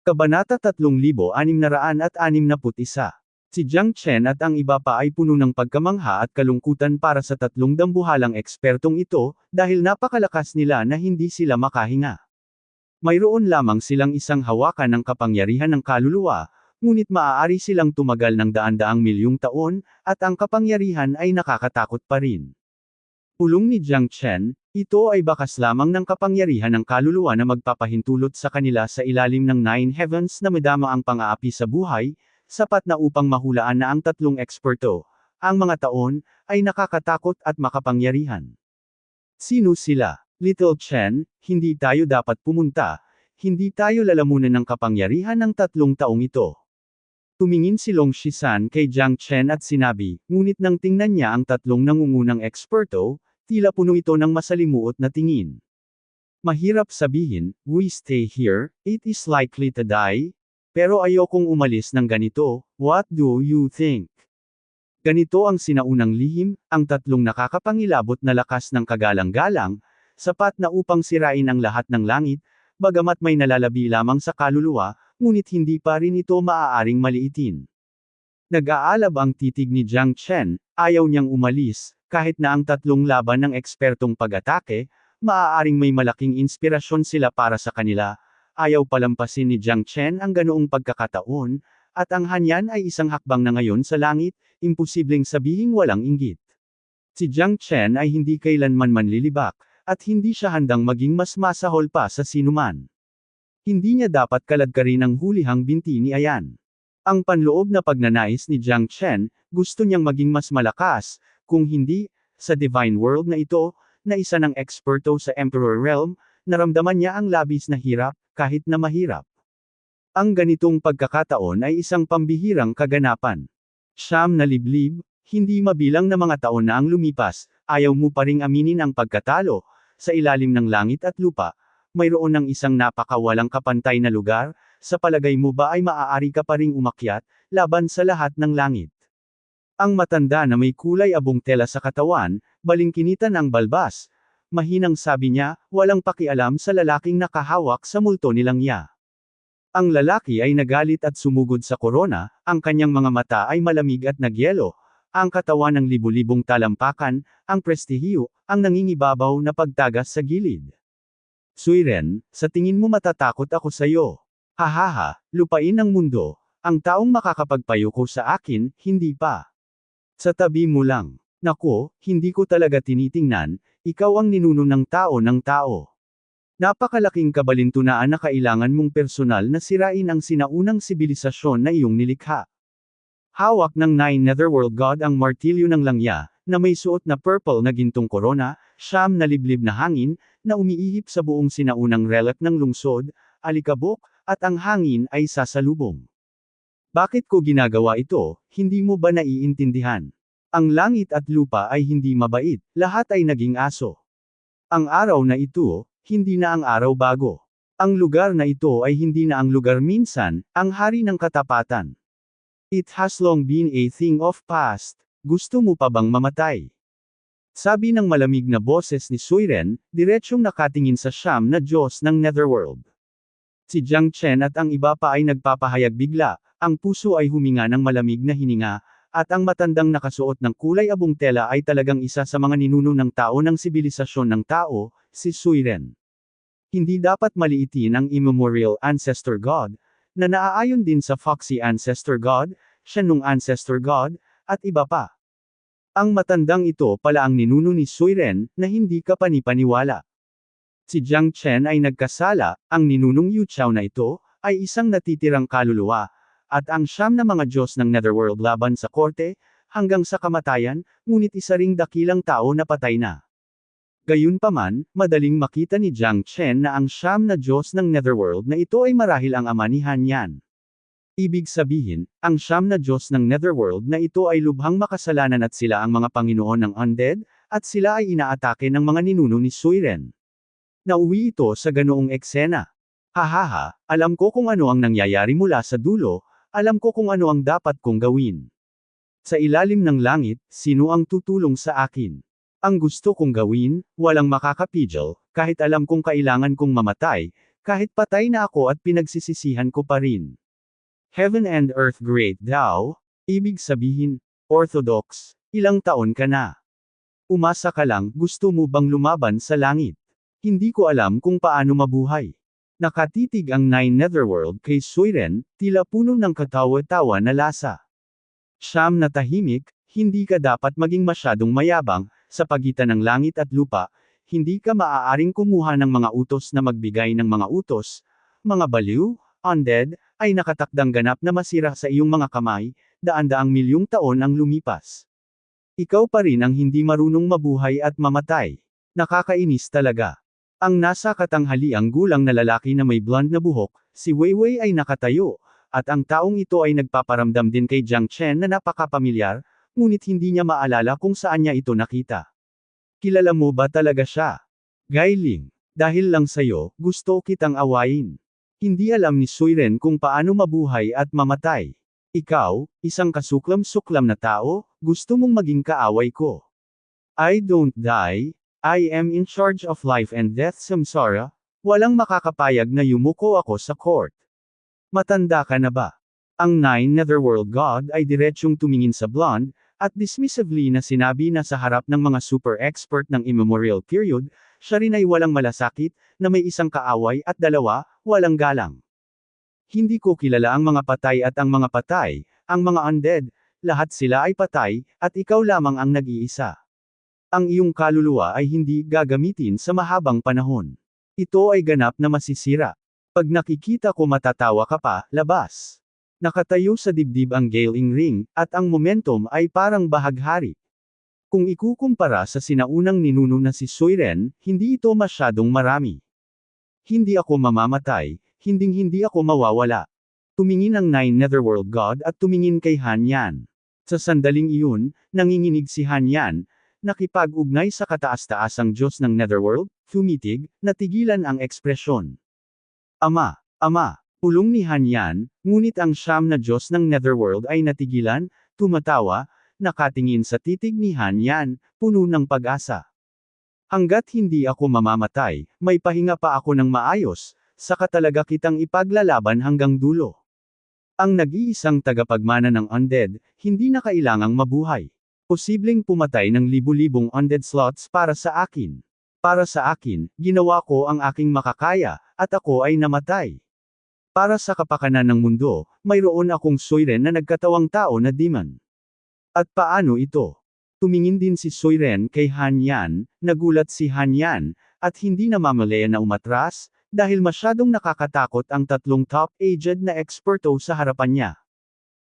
Kabanata 3661. Si Jiang Chen at ang iba pa ay puno ng pagkamangha at kalungkutan para sa tatlong dambuhalang ekspertong ito, dahil napakalakas nila na hindi sila makahinga. Mayroon lamang silang isang hawakan ng kapangyarihan ng kaluluwa, ngunit maaari silang tumagal ng daan-daang milyong taon, at ang kapangyarihan ay nakakatakot pa rin. Pulong ni Jiang Chen, ito ay bakas lamang ng kapangyarihan ng kaluluwa na magpapahintulot sa kanila sa ilalim ng Nine Heavens na madama ang pang-aapi sa buhay, sapat na upang mahulaan na ang tatlong eksperto, ang mga taon, ay nakakatakot at makapangyarihan. Sino sila? Little Chen, hindi tayo dapat pumunta, hindi tayo lalamunan ng kapangyarihan ng tatlong taong ito. Tumingin si Long Shisan kay Jiang Chen at sinabi, ngunit nang tingnan niya ang tatlong nangungunang eksperto, tila puno ito ng masalimuot na tingin. Mahirap sabihin, we stay here, it is likely to die, pero ayokong umalis ng ganito, what do you think? Ganito ang sinaunang lihim, ang tatlong nakakapangilabot na lakas ng kagalang-galang, sapat na upang sirain ang lahat ng langit, bagamat may nalalabi lamang sa kaluluwa, ngunit hindi pa rin ito maaaring maliitin. Nag-aalab ang titig ni Jiang Chen, ayaw niyang umalis, kahit na ang tatlong laban ng ekspertong pag-atake, maaaring may malaking inspirasyon sila para sa kanila, ayaw palampasin ni Jiang Chen ang ganoong pagkakataon, at ang hanyan ay isang hakbang na ngayon sa langit, imposibleng sabihing walang inggit. Si Jiang Chen ay hindi kailanman manlilibak, at hindi siya handang maging mas masahol pa sa sinuman. Hindi niya dapat kaladkarin ang hulihang binti ni Ayan. Ang panloob na pagnanais ni Jiang Chen, gusto niyang maging mas malakas, kung hindi, sa Divine World na ito, na isa ng eksperto sa Emperor Realm, naramdaman niya ang labis na hirap, kahit na mahirap. Ang ganitong pagkakataon ay isang pambihirang kaganapan. Siyam na liblib, hindi mabilang na mga taon na ang lumipas, ayaw mo pa ring aminin ang pagkatalo, sa ilalim ng langit at lupa, mayroon ng isang napakawalang kapantay na lugar, sa palagay mo ba ay maaari ka pa ring umakyat, laban sa lahat ng langit? Ang matanda na may kulay abong tela sa katawan, balingkinitan ang balbas. Mahinang sabi niya, walang pakialam sa lalaking nakahawak sa multo ni Langya. Ang lalaki ay nagalit at sumugod sa korona, ang kanyang mga mata ay malamig at nagyelo, ang katawan ng libu-libong talampakan, ang prestihiyo, ang nangingibabaw na pagtagas sa gilid. Suiren, sa tingin mo matatakot ako sayo? Hahaha, lupain ang mundo, ang taong makakapagpayuko sa akin, hindi pa. Sa tabi mo lang. Nako, hindi ko talaga tinitingnan, ikaw ang ninuno ng tao ng tao. Napakalaking kabalintunaan na kailangan mong personal na sirain ang sinaunang sibilisasyon na iyong nilikha. Hawak ng Nine Netherworld God ang martilyo ng Langya, na may suot na purple na gintong korona, siyam na liblib na hangin, na umiihip sa buong sinaunang relic ng lungsod, alikabok, at ang hangin ay sasalubong. Bakit ko ginagawa ito, hindi mo ba naiintindihan? Ang langit at lupa ay hindi mabait, lahat ay naging aso. Ang araw na ito, hindi na ang araw bago. Ang lugar na ito ay hindi na ang lugar minsan, ang hari ng katapatan. It has long been a thing of past, gusto mo pa bang mamatay? Sabi ng malamig na boses ni Suiren, diretsyong nakatingin sa siyam na Diyos ng Netherworld. Si Jiang Chen at ang iba pa ay nagpapahayag bigla, ang puso ay huminga ng malamig na hininga, at ang matandang nakasuot ng kulay abong tela ay talagang isa sa mga ninuno ng tao ng sibilisasyon ng tao, si Suiren. Hindi dapat maliitin ang immemorial ancestor god, na naaayon din sa Foxy ancestor god, Shenlong ancestor god, at iba pa. Ang matandang ito pala ang ninuno ni Suiren, na hindi ka panipaniwala. Si Jiang Chen ay nagkasala, ang ninunong Yu Chao na ito, ay isang natitirang kaluluwa, at ang siyam na mga Diyos ng Netherworld laban sa korte, hanggang sa kamatayan, ngunit isa ring dakilang tao na patay na. Gayunpaman, madaling makita ni Jiang Chen na ang siyam na Diyos ng Netherworld na ito ay marahil ang ama ni Hanyan. Ibig sabihin, ang siyam na Diyos ng Netherworld na ito ay lubhang makasalanan at sila ang mga Panginoon ng Undead, at sila ay inaatake ng mga ninuno ni Suiren. Nauwi ito sa ganoong eksena. Hahaha, alam ko kung ano ang nangyayari mula sa dulo, alam ko kung ano ang dapat kong gawin. Sa ilalim ng langit, sino ang tutulong sa akin? Ang gusto kong gawin, walang makakapigil, kahit alam kong kailangan kong mamatay, Kahit patay na ako at pinagsisisihan ko pa rin. Heaven and earth great thou, ibig sabihin, Orthodox, ilang taon ka na? Umasa ka lang, gusto mo bang lumaban sa langit? Hindi ko alam kung paano mabuhay. Nakatitig ang Nine Netherworld kay Suiren, tila puno ng katawa-tawa na lasa. Siyam na tahimik, hindi ka dapat maging masyadong mayabang, sa pagitan ng langit at lupa, hindi ka maaaring kumuha ng mga utos na magbigay ng mga utos, mga baliw, undead, ay nakatakdang ganap na masira sa iyong mga kamay, daan-daang milyong taon ang lumipas. Ikaw pa rin ang hindi marunong mabuhay at mamatay. Nakakainis talaga. Ang nasa katanghaliang gulang na lalaki na may blonde na buhok, si Weiwei ay nakatayo, at ang taong ito ay nagpaparamdam din kay Jiang Chen na napakapamilyar, ngunit hindi niya maalala kung saan niya ito nakita. Kilala mo ba talaga siya? Gailing, dahil lang sayo, gusto kitang awayin. Hindi alam ni Suiren kung paano mabuhay at mamatay. Ikaw, isang kasuklam-suklam na tao, gusto mong maging kaaway ko. I don't die, I am in charge of life and death samsara, walang makakapayag na yumuko ako sa court. Matanda ka na ba? Ang Nine Netherworld God ay diretsyong tumingin sa blonde, at dismissively na sinabi na sa harap ng mga super expert ng immemorial period, siya rin ay walang malasakit, na may isang kaaway at dalawa, walang galang. Hindi ko kilala ang mga patay at ang mga patay, ang mga undead, lahat sila ay patay, at ikaw lamang ang nag-iisa. Ang iyong kaluluwa ay hindi gagamitin sa mahabang panahon. Ito ay ganap na masisira. Pag nakikita ko matatawa ka pa, labas. Nakatayo sa dibdib ang Gailing Ring, at ang momentum ay parang bahaghari. Kung ikukumpara sa sinaunang ninuno na si Suiren, hindi ito masyadong marami. Hindi ako mamamatay, hinding-hindi ako mawawala. Tumingin ang Nine Netherworld God at tumingin kay Han Yan. Sa sandaling iyon, nanginginig si Han Yan, nakipag-ugnay sa kataas-taasang Diyos ng Netherworld, tumitig, natigilan ang ekspresyon. Ama, Ama, pulong ni Han Yan, ngunit ang siyam na Diyos ng Netherworld ay natigilan, tumatawa, nakatingin sa titig ni Han Yan, puno ng pag-asa. Hanggat hindi ako mamamatay, may pahinga pa ako ng maayos, saka talaga kitang ipaglalaban hanggang dulo. Ang nag-iisang tagapagmana ng undead, hindi na kailangang mabuhay. Posibleng pumatay ng libu-libong undead slots para sa akin. Para sa akin, ginawa ko ang aking makakaya, at ako ay namatay. Para sa kapakanan ng mundo, mayroon akong Suiren na nagkatawang tao na demon. At paano ito? Tumingin din si Suiren kay Han Yan, nagulat si Han Yan, at hindi na mamalaya na umatras, dahil masyadong nakakatakot ang tatlong top-aged na eksperto sa harapan niya.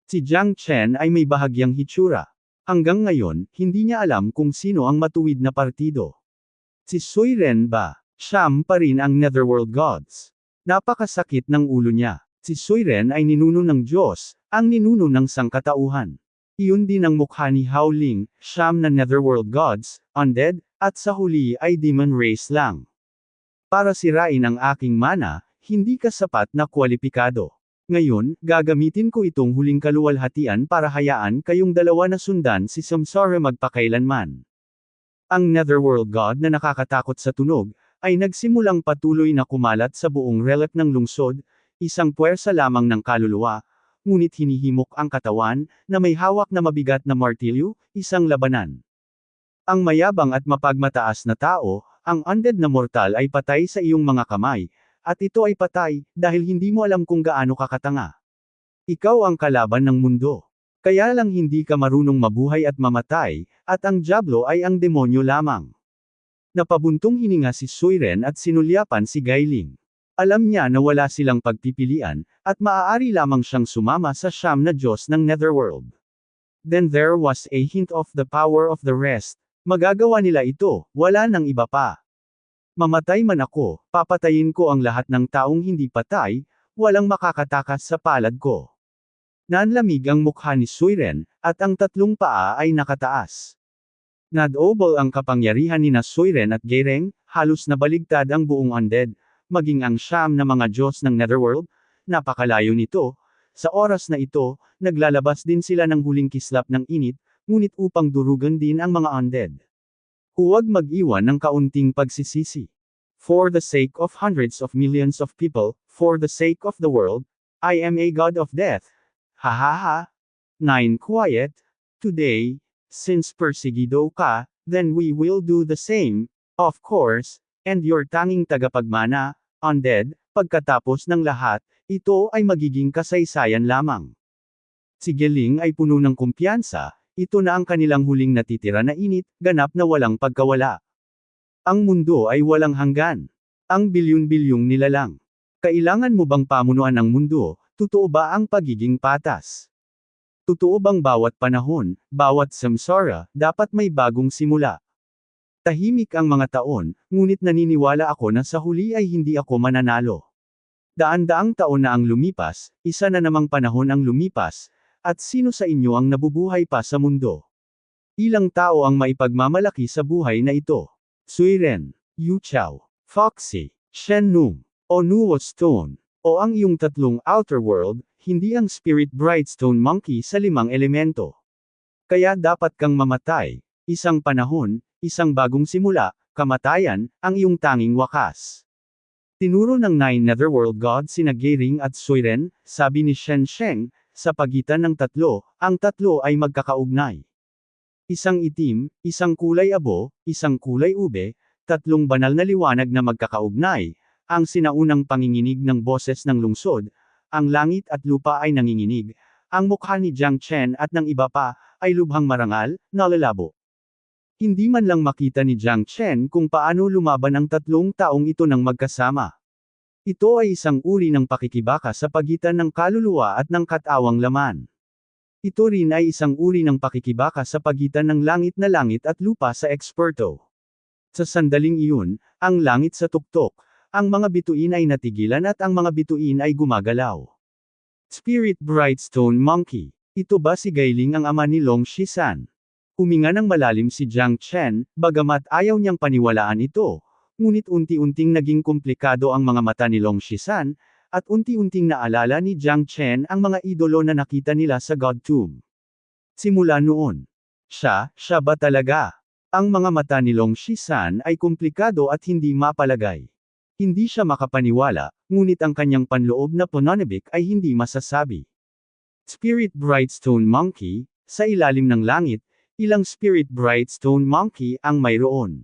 Si Jiang Chen ay may bahagyang hitsura. Hanggang ngayon, hindi niya alam kung sino ang matuwid na partido. Si Suiren ba? Siyam pa rin ang Netherworld Gods. Napakasakit ng ulo niya. Si Suiren ay ninuno ng Diyos, ang ninuno ng sangkatauhan. Iyon din ang mukha ni Howling, siyam na Netherworld Gods, undead, at sa huli ay demon race lang. Para sirain ang aking mana, hindi ka sapat na kwalipikado. Ngayon, gagamitin ko itong huling kaluwalhatian para hayaan kayong dalawa na sundan si Samsara magpakailanman. Ang Netherworld God na nakakatakot sa tunog, ay nagsimulang patuloy na kumalat sa buong relic ng lungsod, isang puwersa lamang ng kaluluwa, ngunit hinihimok ang katawan, na may hawak na mabigat na martilyo, isang labanan. Ang mayabang at mapagmataas na tao, ang undead na mortal ay patay sa iyong mga kamay, at ito ay patay, dahil hindi mo alam kung gaano kakatanga. Ikaw ang kalaban ng mundo. Kaya lang hindi ka marunong mabuhay at mamatay, at ang Diablo ay ang demonyo lamang. Napabuntong hininga si Suiren at sinulyapan si Gailing. Alam niya na wala silang pagpipilian, at maaari lamang siyang sumama sa siyam na Diyos ng Netherworld. Then there was a hint of the power of the rest. Magagawa nila ito, wala nang iba pa. Mamatay man ako, papatayin ko ang lahat ng taong hindi patay, walang makakatakas sa palad ko. Nanlamig ang mukha ni Suiren, at ang tatlong paa ay nakataas. Nadobol ang kapangyarihan ni Suiren at Gaireng, halos nabaligtad ang buong undead, maging ang siyam na mga Diyos ng Netherworld, napakalayo nito. Sa oras na ito, naglalabas din sila ng huling kislap ng init, ngunit upang durugan din ang mga undead. Huwag mag-iwan ng kaunting pagsisisi. For the sake of hundreds of millions of people, for the sake of the world, I am a god of death. Ha ha ha. 9. Quiet. Today, since perseguido ka, then we will do the same, of course, and your tanging tagapagmana, undead, pagkatapos ng lahat, ito ay magiging kasaysayan lamang. Si Geling ay puno ng kumpiyansa, ito na ang kanilang huling natitira na init, ganap na walang pagkawala. Ang mundo ay walang hanggan. Ang bilyon-bilyong nilalang. Kailangan mo bang pamunuan ang mundo? Totoo ba ang pagiging patas? Totoo bang bawat panahon, bawat samsara, dapat may bagong simula? Tahimik ang mga taon, ngunit naniniwala ako na sa huli ay hindi ako mananalo. Daan-daang taon na ang lumipas, isa na namang panahon ang lumipas, at sino sa inyo ang nabubuhay pa sa mundo? Ilang tao ang maipagmamalaki sa buhay na ito? Suiren, Yu Chao, Foxy, Shen Nung, o Nuo Stone, o ang iyong tatlong outer world, hindi ang Spirit Brightstone Monkey sa 5 elemento. Kaya dapat kang mamatay, isang panahon, isang bagong simula, kamatayan, ang iyong tanging wakas. Tinuro ng 9 Netherworld gods sina Gering at Suiren, sabi ni Shen Sheng, sa pagitan ng tatlo, ang tatlo ay magkakaugnay. Isang itim, isang kulay abo, isang kulay ube, tatlong banal na liwanag na magkakaugnay, ang sinaunang panginginig ng boses ng lungsod, ang langit at lupa ay nanginginig, ang mukha ni Jiang Chen at ng iba pa, ay lubhang marangal, nalalabo. Hindi man lang makita ni Jiang Chen kung paano lumaban ang tatlong taong ito ng magkasama. Ito ay isang uri ng pakikibaka sa pagitan ng kaluluwa at ng katawang laman. Ito rin ay isang uri ng pakikibaka sa pagitan ng langit at lupa sa eksperto. Sa sandaling iyon, ang langit sa tuktok, ang mga bituin ay natigilan at ang mga bituin ay gumagalaw. Spirit Brightstone Monkey. Ito ba si Gailing ang ama ni Long Shisan? Huminga ng malalim si Jiang Chen, bagamat ayaw niyang paniwalaan ito, ngunit unti-unting naging komplikado ang mga mata ni Long Shisan, at unti-unting naalala ni Jiang Chen ang mga idolo na nakita nila sa God Tomb. Simula noon. Siya ba talaga? Ang mga mata ni Long Shisan ay komplikado at hindi mapalagay. Hindi siya makapaniwala, ngunit ang kanyang panloob na pananabik ay hindi masasabi. Spirit Brightstone Monkey, sa ilalim ng langit, ilang Spirit Brightstone Monkey ang mayroon.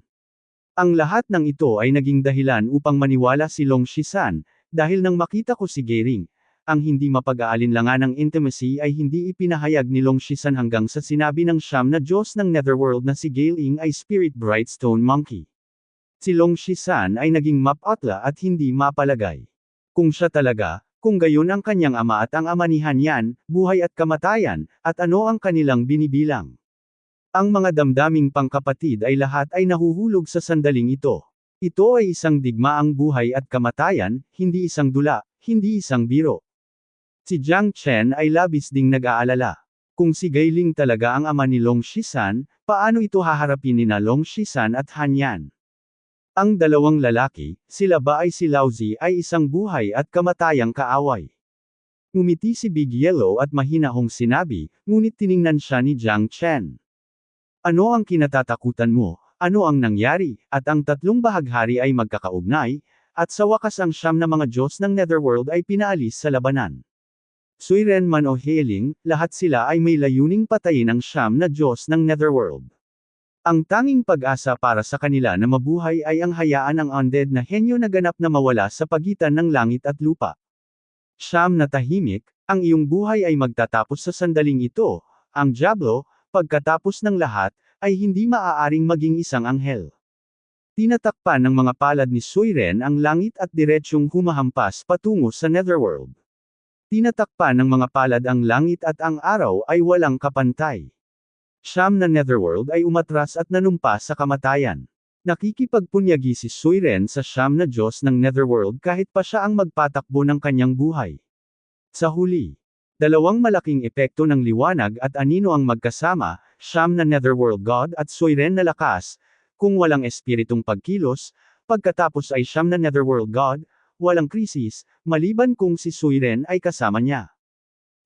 Ang lahat ng ito ay naging dahilan upang maniwala si Long Shisan, dahil nang makita ko si Gering, ang hindi mapag-aalinlangan ng intimacy ay hindi ipinahayag ni Long Shisan hanggang sa sinabi ng siyam na Diyos ng Netherworld na si Gailing ay Spirit Brightstone Monkey. Si Long Shisan ay naging mapatla at hindi mapalagay. Kung siya talaga, kung gayon ang kanyang ama at ang ama ni Hanyan, buhay at kamatayan, at ano ang kanilang binibilang. Ang mga damdaming pangkapatid ay lahat ay nahuhulog sa sandaling ito. Ito ay isang digmaang buhay at kamatayan, hindi isang dula, hindi isang biro. Si Jiang Chen ay labis ding nag-aalala. Kung si Gailing talaga ang ama ni Long Shisan, paano ito haharapin ni na Long Shisan at Hanyan? Ang dalawang lalaki, sila ba ay si Laozi ay isang buhay at kamatayang kaaway? Ngumiti si Big Yellow at mahinahong sinabi, ngunit tiningnan siya ni Jiang Chen. Ano ang kinatatakutan mo? Ano ang nangyari, at ang tatlong bahaghari ay magkakaugnay, at sa wakas ang siyam na mga Diyos ng Netherworld ay pinaalis sa labanan. Suiren man o Heling, lahat sila ay may layuning patayin ang siyam na Diyos ng Netherworld. Ang tanging pag-asa para sa kanila na mabuhay ay ang hayaan ng undead na henyo na ganap na mawala sa pagitan ng langit at lupa. Siyam na tahimik, ang iyong buhay ay magtatapos sa sandaling ito, ang Diablo, pagkatapos ng lahat, ay hindi maaaring maging isang anghel. Tinatakpan ng mga palad ni Suiren ang langit at diretsyong humahampas patungo sa Netherworld. Tinatakpan ng mga palad ang langit at ang araw ay walang kapantay. Siyam na Netherworld ay umatras at nanumpa sa kamatayan. Nakikipagpunyagi si Suiren sa siyam na Diyos ng Netherworld kahit pa siya ang magpatakbo ng kanyang buhay. Sa huli, dalawang malaking epekto ng liwanag at anino ang magkasama, siyam na Netherworld God at Suiren na lakas, kung walang espiritong pagkilos, pagkatapos ay siyam na Netherworld God, walang krisis, maliban kung si Suiren ay kasama niya.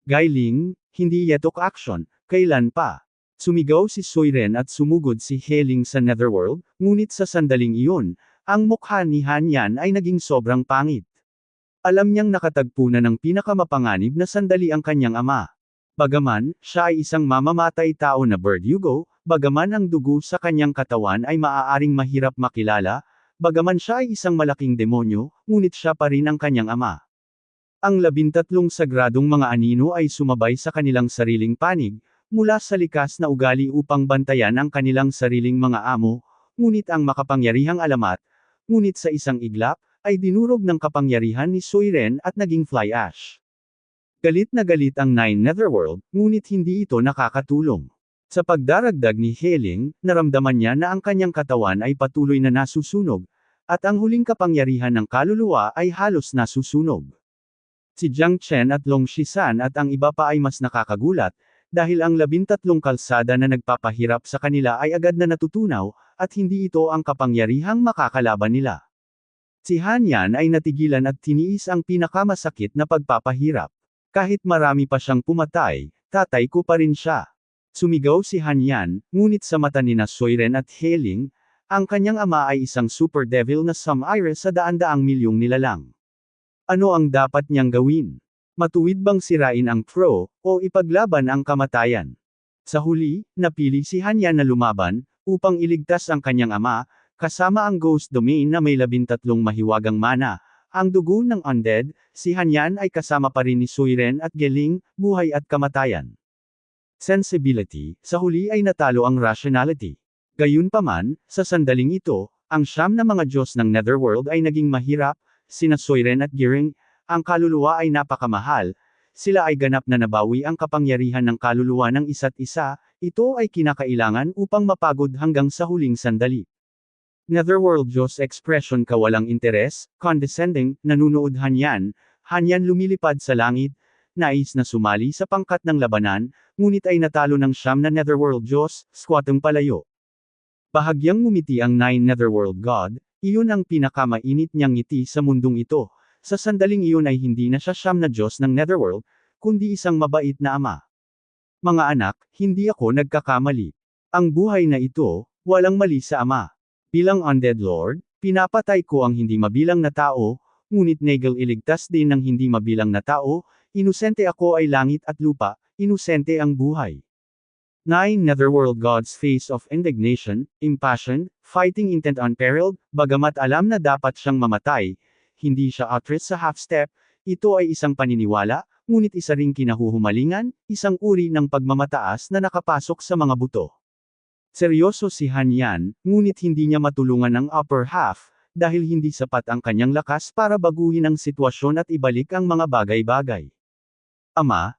Gailing, hindi yetok action, kailan pa? Sumigaw si Suiren at sumugod si Heling sa Netherworld, ngunit sa sandaling iyon, ang mukha ni Han Yan ay naging sobrang pangit. Alam niyang nakatagpo na ng pinakamapanganib na sandali ang kanyang ama. Bagaman, siya ay isang mamamatay tao na Verdugo, bagaman ang dugo sa kanyang katawan ay maaaring mahirap makilala, bagaman siya ay isang malaking demonyo, ngunit siya pa rin ang kanyang ama. Ang 13 sagradong mga anino ay sumabay sa kanilang sariling panig, mula sa likas na ugali upang bantayan ang kanilang sariling mga amo, ngunit ang makapangyarihang alamat, ngunit sa isang iglap, ay dinurog ng kapangyarihan ni Suiren at naging fly ash. Galit na galit ang Nine Netherworld, ngunit hindi ito nakakatulong. Sa pagdaragdag ni Heling, naramdaman niya na ang kanyang katawan ay patuloy na nasusunog, at ang huling kapangyarihan ng kaluluwa ay halos nasusunog. Si Jiang Chen at Long Shisan at ang iba pa ay mas nakakagulat, dahil ang 13 kalsada na nagpapahirap sa kanila ay agad na natutunaw, at hindi ito ang kapangyarihang makakalaban nila. Si Han Yan ay natigilan at tiniis ang pinakamasakit na pagpapahirap. Kahit marami pa siyang pumatay, tatay ko pa rin siya. Sumigaw si Han Yan, ngunit sa mata ni na Soiren at Heling, ang kanyang ama ay isang super devil na sumire sa daan-daang milyong nilalang. Ano ang dapat niyang gawin? Matuwid bang sirain ang Pro, o ipaglaban ang kamatayan? Sa huli, napili si Han Yan na lumaban, upang iligtas ang kanyang ama, kasama ang Ghost Domain na may 13 mahiwagang mana, ang dugo ng undead, si Han Yan ay kasama pa rin ni Suiren at Geling, buhay at kamatayan. Sensibility, sa huli ay natalo ang rationality. Gayunpaman, sa sandaling ito, ang siyam na mga Diyos ng Netherworld ay naging mahirap, sina Suiren at Giring, ang kaluluwa ay napakamahal, sila ay ganap na nabawi ang kapangyarihan ng kaluluwa ng isa't isa, ito ay kinakailangan upang mapagod hanggang sa huling sandali. Netherworld Diyos expression kawalang interes, condescending, nanunood Han Yan lumilipad sa langit, nais na sumali sa pangkat ng labanan, ngunit ay natalo ng siyam na Netherworld Diyos, squatting palayo. Bahagyang ngumiti ang Nine Netherworld God, iyon ang pinakamainit niyang ngiti sa mundong ito, sa sandaling iyon ay hindi na siya siyam na Diyos ng Netherworld, kundi isang mabait na ama. Mga anak, hindi ako nagkakamali. Ang buhay na ito, walang mali sa ama. Bilang Undead Lord, pinapatay ko ang hindi mabilang na tao, ngunit Nagel iligtas din ng hindi mabilang na tao, inusente ako ay langit at lupa, inusente ang buhay. 9 Netherworld God's face of indignation, impassioned, fighting intent unparalleled, bagamat alam na dapat siyang mamatay, hindi siya atras sa half-step, ito ay isang paniniwala, ngunit isa ring kinahuhumalingan, isang uri ng pagmamataas na nakapasok sa mga buto. Seryoso si Han Yan, ngunit hindi niya matulungan ang upper half, dahil hindi sapat ang kanyang lakas para baguhin ang sitwasyon at ibalik ang mga bagay-bagay. Ama,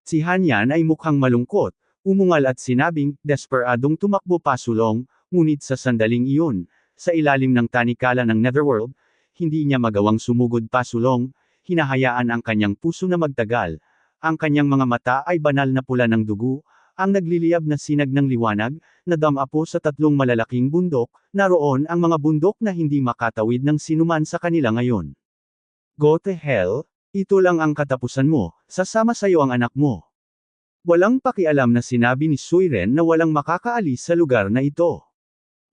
si Han Yan ay mukhang malungkot, umungal at sinabing, desperadong tumakbo pasulong, ngunit sa sandaling iyon, sa ilalim ng tanikala ng Netherworld, hindi niya magawang sumugod pasulong, hinahayaan ang kanyang puso na magtagal, ang kanyang mga mata ay banal na pula ng dugo, ang nagliliyab na sinag ng liwanag, nadamapo sa 3 malalaking bundok, naroon ang mga bundok na hindi makatawid ng sinuman sa kanila ngayon. Go to hell, ito lang ang katapusan mo, sasama sayo ang anak mo. Walang pakialam na sinabi ni Suiren na walang makakaalis sa lugar na ito.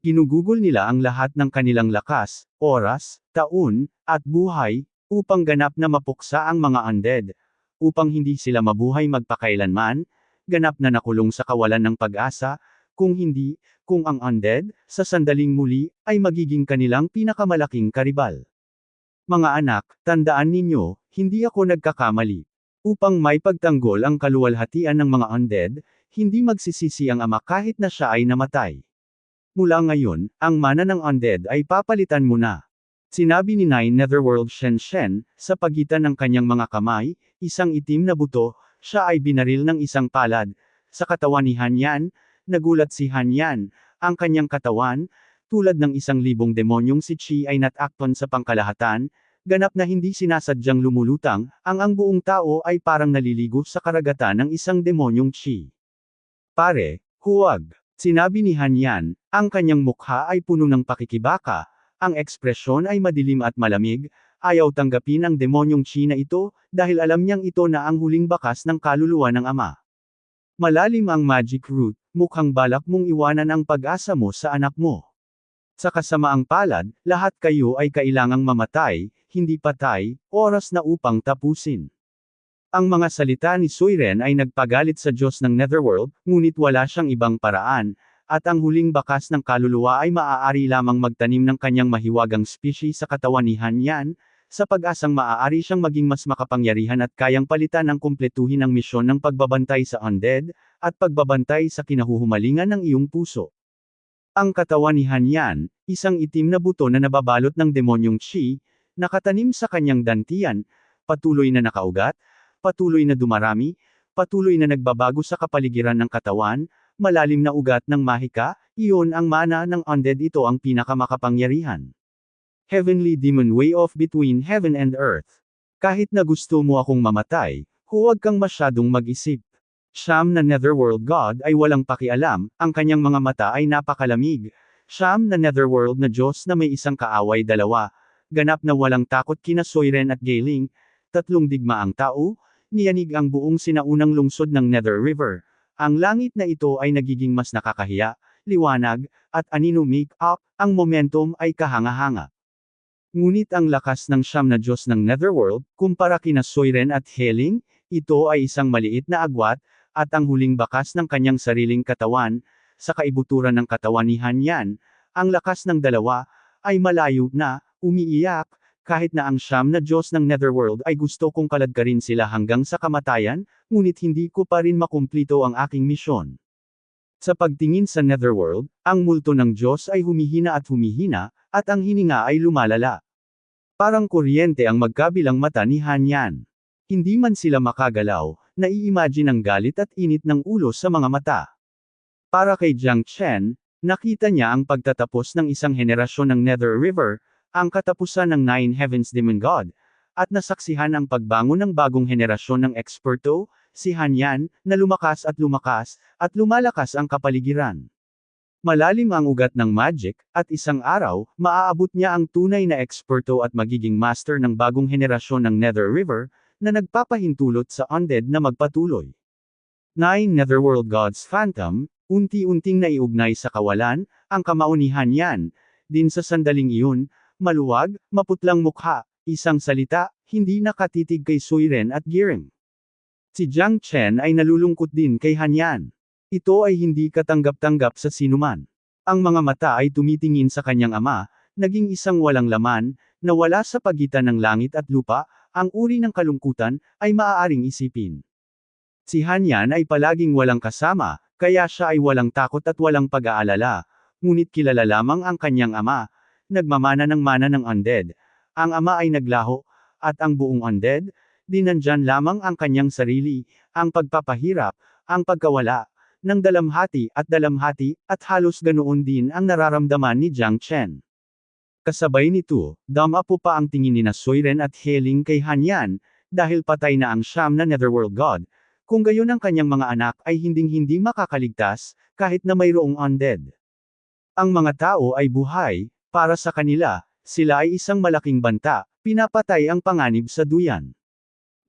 Ginugugol nila ang lahat ng kanilang lakas, oras, taon, at buhay, upang ganap na mapuksa ang mga undead, upang hindi sila mabuhay magpakailanman, ganap na nakulong sa kawalan ng pag-asa, kung hindi, kung ang undead, sa sandaling muli, ay magiging kanilang pinakamalaking karibal. Mga anak, tandaan ninyo, hindi ako nagkakamali. Upang may pagtanggol ang kaluwalhatian ng mga undead, hindi magsisisi ang ama kahit na siya ay namatay. Mula ngayon, ang mana ng undead ay papalitan mo na. Sinabi ni Nine Netherworld Shen, sa pagitan ng kanyang mga kamay, isang itim na buto, siya ay binaril ng isang palad. Sa katawan ni Han Yan, nagulat si Han Yan, ang kanyang katawan, tulad ng 1,000 demonyong si Chi ay natakton sa pangkalahatan, ganap na hindi sinasadyang lumulutang, ang buong tao ay parang naliligo sa karagatan ng isang demonyong Chi. Pare, huwag. Sinabi ni Han Yan, ang kanyang mukha ay puno ng pakikibaka, ang ekspresyon ay madilim at malamig, ayaw tanggapin ang demonyong Chi na ito, dahil alam niyang ito na ang huling bakas ng kaluluwa ng ama. Malalim ang magic root, mukhang balak mong iwanan ang pag-asa mo sa anak mo. Sa kasamaang palad, lahat kayo ay kailangang mamatay, hindi patay, oras na upang tapusin. Ang mga salita ni Suiren ay nagpagalit sa Diyos ng Netherworld, ngunit wala siyang ibang paraan, at ang huling bakas ng kaluluwa ay maaari lamang magtanim ng kanyang mahiwagang species sa katawan ni Hanyan, sa pag-asang maaari siyang maging mas makapangyarihan at kayang palitan ang kumpletuhin ang misyon ng pagbabantay sa undead, at pagbabantay sa kinahuhumalingan ng iyong puso. Ang katawan ni Hanyan, isang itim na buto na nababalot ng demonyong chi, nakatanim sa kanyang dantian, patuloy na nakaugat, patuloy na dumarami, patuloy na nagbabago sa kapaligiran ng katawan, malalim na ugat ng mahika, iyon ang mana ng undead, ito ang pinakamakapangyarihan. Heavenly Demon Way of Between Heaven and Earth. Kahit na gusto mo akong mamatay, huwag kang masyadong mag-isip. Siyam na Netherworld God ay walang pakialam, ang kanyang mga mata ay napakalamig. Siyam na Netherworld na Diyos na may isang kaaway dalawa, ganap na walang takot kina Soiren at Gailing, tatlong digmaang tao, niyanig ang buong sinaunang lungsod ng Nether River. Ang langit na ito ay nagiging mas nakakahiya, liwanag, at anino make-up, ang momentum ay kahanga-hanga. Ngunit ang lakas ng siyam na Diyos ng Netherworld, kumpara kina Soiren at Heling, ito ay isang maliit na agwat, at ang huling bakas ng kanyang sariling katawan, sa kaibuturan ng katawan ni Hanyan, ang lakas ng dalawa, ay malayo na, umiiyak, kahit na ang siyam na Diyos ng Netherworld ay gusto kong kaladkarin sila hanggang sa kamatayan, ngunit hindi ko pa rin makumplito ang aking misyon. Sa pagtingin sa Netherworld, ang multo ng Diyos ay humihina, at ang hininga ay lumalala. Parang kuryente ang magkabilang mata ni Hanyan. Hindi man sila makagalaw, nai-imagine ang galit at init ng ulo sa mga mata. Para kay Jiang Chen, nakita niya ang pagtatapos ng isang henerasyon ng Nether River, ang katapusan ng Nine Heavens Demon God, at nasaksihan ang pagbangon ng bagong henerasyon ng eksperto, si Hanyan, na lumakas, at lumalakas ang kapaligiran. Malalim ang ugat ng magic, at isang araw, maaabot niya ang tunay na eksperto at magiging master ng bagong henerasyon ng Nether River, na nagpapahintulot sa undead na magpatuloy. Nine Netherworld Gods Phantom, unti-unting naiugnay sa kawalan, ang kamao ni Hanyan, din sa sandaling iyon, maluwag, maputlang mukha, isang salita, hindi nakatitig kay Suiren at Giring. Si Jiang Chen ay nalulungkot din kay Hanyan. Ito ay hindi katanggap-tanggap sa sinuman. Ang mga mata ay tumitingin sa kanyang ama, naging isang walang laman, na wala sa pagitan ng langit at lupa, ang uri ng kalungkutan, ay maaaring isipin. Si Hanyan ay palaging walang kasama, kaya siya ay walang takot at walang pag-aalala, ngunit kilala lamang ang kanyang ama, nagmamana ng mana ng undead. Ang ama ay naglaho, at ang buong undead, dinandyan lamang ang kanyang sarili, ang pagpapahirap, ang pagkawala, ng dalamhati, at halos ganoon din ang nararamdaman ni Jiang Chen. Kasabay nito, damapo pa ang tingin ni Soiren at Heling kay Hanyan, dahil patay na ang siyam na Netherworld God, kung gayon ang kanyang mga anak ay hinding-hindi makakaligtas, kahit na mayroong undead. Ang mga tao ay buhay, para sa kanila, sila ay isang malaking banta, pinapatay ang panganib sa duyan.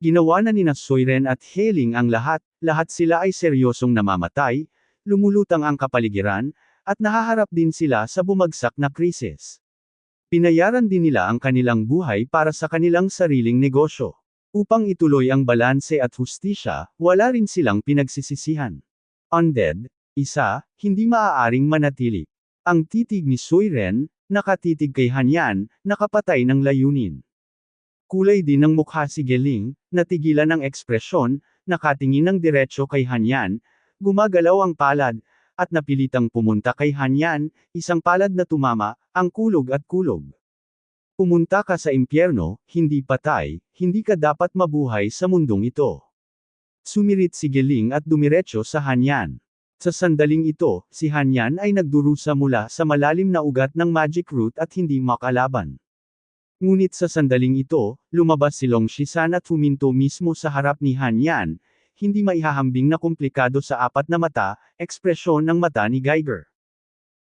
Ginawa na ni Soiren at Heling ang lahat sila ay seryosong namamatay, lumulutang ang kapaligiran, at nahaharap din sila sa bumagsak na krisis. Pinayaran din nila ang kanilang buhay para sa kanilang sariling negosyo. Upang ituloy ang balanse at hustisya, wala rin silang pinagsisisihan. Undead, isa, hindi maaaring manatili. Ang titig ni Suiren, nakatitig kay Hanyan, nakapatay ng layunin. Kulay din ng mukha si Geling, natigilan ng ekspresyon, nakatingin ng diretso kay Hanyan, gumagalaw ang palad, at napilitang pumunta kay Hanyan, isang palad na tumama, ang kulog at kulog. Pumunta ka sa impyerno, hindi patay, hindi ka dapat mabuhay sa mundong ito. Sumirit si Geling at dumiretso sa Hanyan. Sa sandaling ito, si Hanyan ay nagdurusa mula sa malalim na ugat ng magic root at hindi makalaban. Ngunit sa sandaling ito, lumabas si Long Shisan at huminto mismo sa harap ni Hanyan, hindi maihahambing na komplikado sa apat na mata, ekspresyon ng mata ni Geiger.